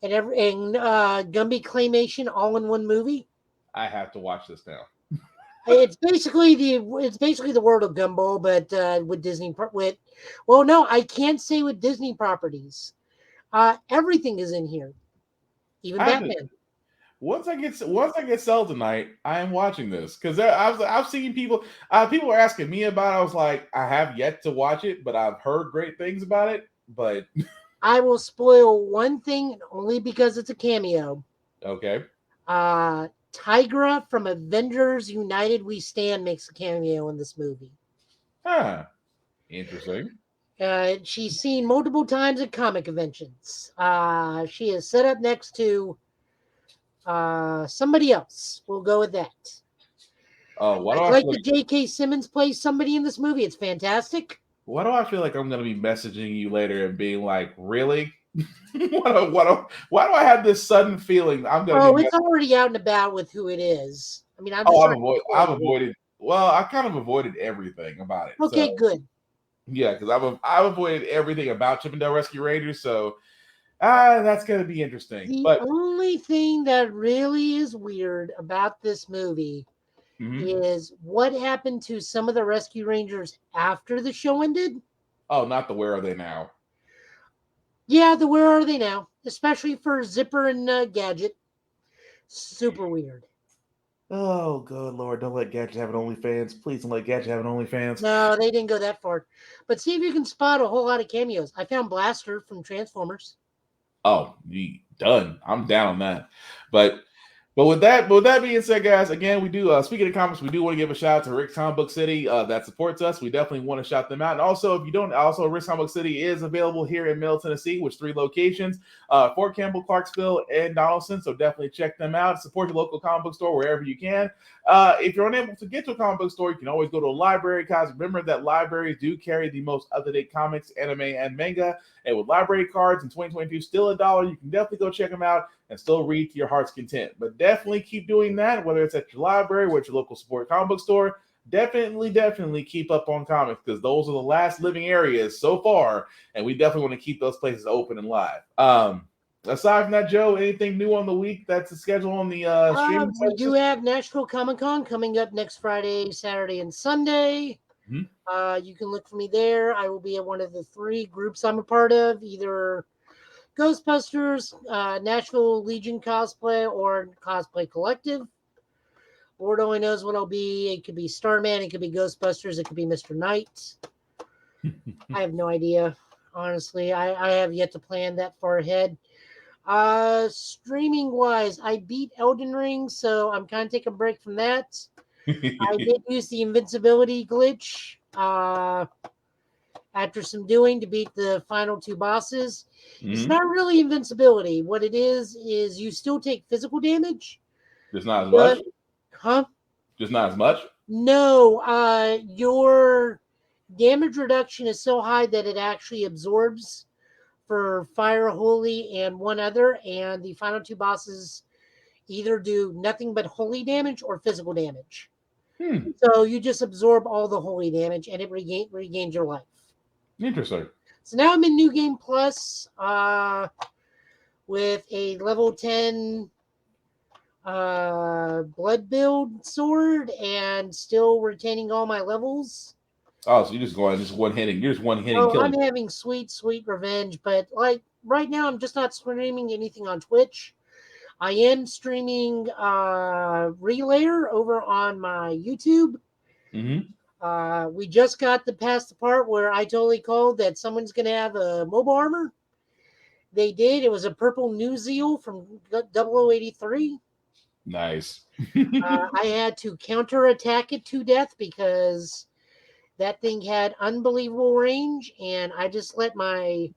B: and Gumby claymation all in one movie.
A: I have to watch this now.
B: It's basically the world of Gumball, but with Disney. No, I can't say with Disney properties. Everything is in here, even Batman.
A: Once I get Cell tonight, I am watching this because I've seen people. People were asking me about it. I was like, I have yet to watch it, but I've heard great things about it. But
B: I will spoil one thing only because it's a cameo.
A: Okay.
B: Tigra from Avengers United We Stand makes a cameo in this movie.
A: Huh. Interesting.
B: She's seen multiple times at comic conventions. She is set up next to somebody else. We'll go with that.
A: Oh,
B: that J.K. Simmons plays somebody in this movie. It's fantastic.
A: Why do I feel like I'm going to be messaging you later and being like, really? Why do I have this sudden feeling I'm going to?
B: Oh, it's already out and about with who it is. I mean, I've
A: avoided. Well, I kind of avoided everything about it.
B: Okay, good.
A: Yeah, because I've avoided everything about Chip and Dale Rescue Rangers, so that's going to be interesting.
B: The only thing that really is weird about this movie is what happened to some of the Rescue Rangers after the show ended.
A: Oh, not the Where Are They Now?
B: Yeah, the Where Are They Now? Especially for Zipper and Gadget. Super weird.
A: Oh, good Lord. Don't let Gadget have an OnlyFans. Please don't let Gadget have an OnlyFans.
B: No, they didn't go that far. But see if you can spot a whole lot of cameos. I found Blaster from Transformers.
A: Oh, done. I'm down on that. But But with that being said, guys, again, we do speaking of comics, we do want to give a shout out to Rick's Comic Book City that supports us. We definitely want to shout them out. And also, if you don't, also Rick's Comic Book City is available here in Middle Tennessee, with 3 locations: Fort Campbell, Clarksville, and Donaldson. So definitely check them out. Support your local comic book store wherever you can. If you're unable to get to a comic book store, you can always go to a library, guys. Remember that libraries do carry the most up-to-date comics, anime, and manga. And with library cards in 2022 still $1, you can definitely go check them out and still read to your heart's content. But definitely keep doing that, whether it's at your library or at your local support comic book store. Definitely keep up on comics, because those are the last living areas so far, and we definitely want to keep those places open and live. Aside from that, Joe, anything new on the week that's scheduled on the streaming?
B: We do have Nashville Comic Con coming up next Friday, Saturday, and Sunday. You can look for me there. I will be at one of the 3 groups I'm a part of, either Ghostbusters, Nashville Legion Cosplay, or Cosplay Collective. Lord only knows what I'll be. It could be Starman, it could be Ghostbusters, it could be Mr. Knight. I have no idea, honestly. I have yet to plan that far ahead. Streaming wise, I beat Elden Ring, so I'm kind of taking a break from that. I did use the invincibility glitch after some doing to beat the final 2 bosses. It's not really invincibility. What it is you still take physical damage.
A: Just not as much?
B: Huh?
A: Just not as much?
B: No. Your damage reduction is so high that it actually absorbs for Fire, Holy, and one other. And the final 2 bosses either do nothing but holy damage or physical damage. So you just absorb all the holy damage, and it regains your life.
A: Interesting.
B: So now I'm in New Game Plus with a level 10 blood build sword, and still retaining all my levels.
A: Oh, so you're just one-hitting. You're just one-hitting
B: Oh,
A: killing.
B: I'm having sweet revenge, but like right now I'm just not streaming anything on Twitch. I am streaming Relayer over on my YouTube. We just got past the part where I totally called that someone's going to have a mobile armor. They did. It was a purple New Zeal from 0083.
A: Nice.
B: I had to counterattack it to death because that thing had unbelievable range, and I just let my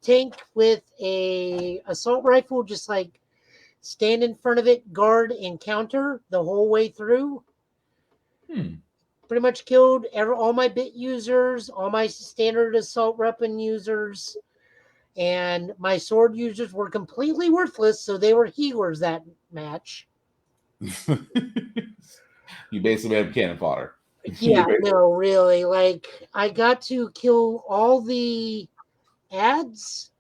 B: tank with a assault rifle just like stand in front of it, guard, and counter the whole way through. Pretty much killed all my bit users, all my standard assault weapon users, and my sword users were completely worthless, so they were healers that match.
A: You basically have cannon fodder.
B: Yeah, no, really. Like, I got to kill all the ads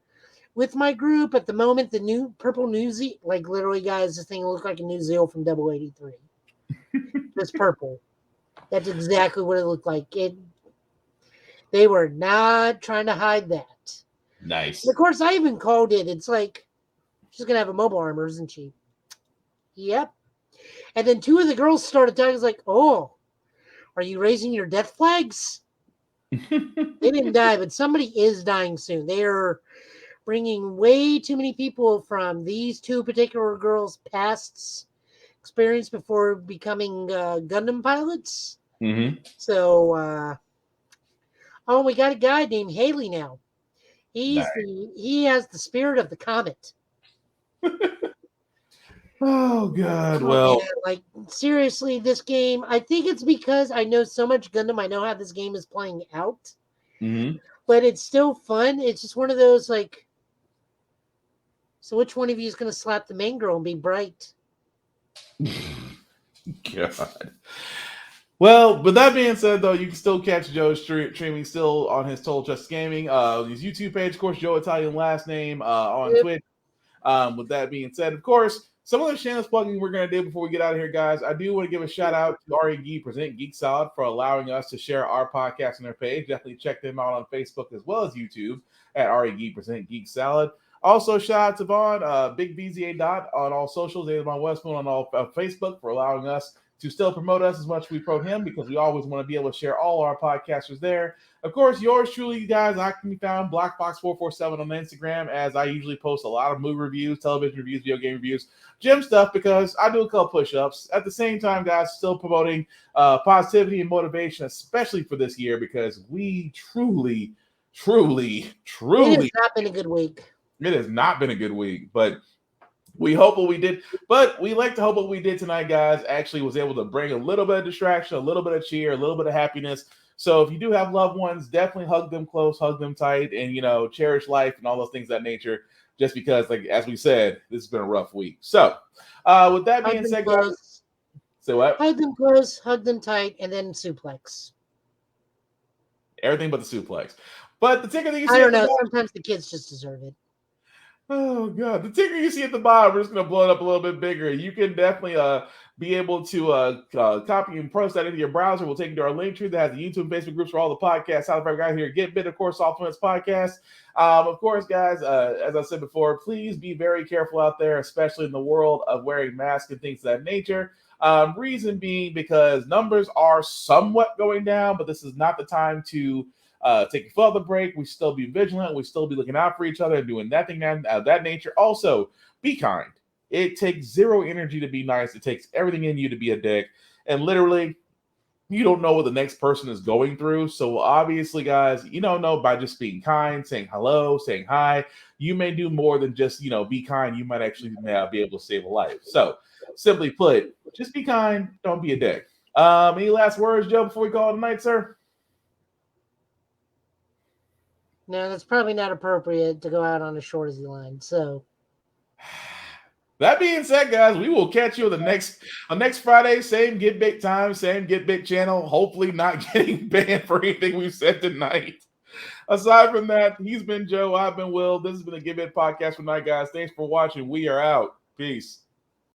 B: with my group. At the moment, the new purple New Zeal, like literally, guys, this thing looked like a New Zeal from 0083. This purple. That's exactly what it looked like. They were not trying to hide that.
A: Nice.
B: And of course, I even called it. It's like, she's going to have a mobile armor, isn't she? Yep. And then 2 of the girls started talking. It's like, oh, are you raising your death flags? They didn't die, but somebody is dying soon. They are bringing way too many people from these 2 particular girls' past experience before becoming Gundam pilots. So, we got a guy named Haley now. He has the spirit of the comet.
A: Oh God! Well,
B: yeah, like seriously, this game. I think it's because I know so much Gundam. I know how this game is playing out, but it's still fun. It's just one of those like. So, which one of you is going to slap the main girl and be bright?
A: God. Well, with that being said, though, you can still catch Joe streaming still on his Total Justice Gaming, his YouTube page, of course, Joe Italian last name on Twitch. With that being said, of course, some of the shameless plugging we're going to do before we get out of here, guys. I do want to give a shout out to REG Present Geek Salad for allowing us to share our podcast on their page. Definitely check them out on Facebook as well as YouTube at REG Present Geek Salad. Also, shout out to Vaughn, Big BZA Dot on all socials, Avon Westmoon on all Facebook for allowing us to still promote us as much as we promote him, because we always want to be able to share all our podcasters there. Of course, yours truly, you guys, I can be found BlackBox447 on Instagram, as I usually post a lot of movie reviews, television reviews, video game reviews, gym stuff, because I do a couple push-ups. At the same time, guys, still promoting positivity and motivation, especially for this year, because we truly
B: It has not been a good week.
A: It has not been a good week, but we hope what we did. But we like to hope what we did tonight, guys, actually was able to bring a little bit of distraction, a little bit of cheer, a little bit of happiness. So if you do have loved ones, definitely hug them close, hug them tight, and, you know, cherish life and all those things of that nature, just because, like, as we said, this has been a rough week. So with that being said, guys, say what?
B: Hug them close, hug them tight, and then suplex.
A: Everything but the suplex. But the ticker that you see,
B: I don't know. Sometimes the kids just deserve it.
A: Oh god, the ticker you see at the bottom, we're just gonna blow it up a little bit bigger. You can definitely be able to copy and post that into your browser. We'll take you to our link tree that has the YouTube and Facebook groups for all the podcasts. How the guy here, Get Bit, of course, Off Limits podcast. Of course, guys, as I said before, please be very careful out there, especially in the world of wearing masks and things of that nature. Reason being because numbers are somewhat going down, but this is not the time to take a further break. We still be vigilant. We still be looking out for each other and doing that thing of that nature. Also, be kind. It takes zero energy to be nice. It takes everything in you to be a dick. And literally, you don't know what the next person is going through. So obviously, guys, you don't know by just being kind, saying hello, saying hi. You may do more than just, you know, be kind. You might actually be able to save a life. So simply put, just be kind. Don't be a dick. Any last words, Joe, before we call it a night, sir?
B: No, that's probably not appropriate to go out on a shorty line. So
A: that being said, guys, we will catch you on next Friday. Same Get Big time, same Get Big channel. Hopefully not getting banned for anything we've said tonight. Aside from that, he's been Joe. I've been Will. This has been a Get Big podcast for tonight, guys. Thanks for watching. We are out. Peace.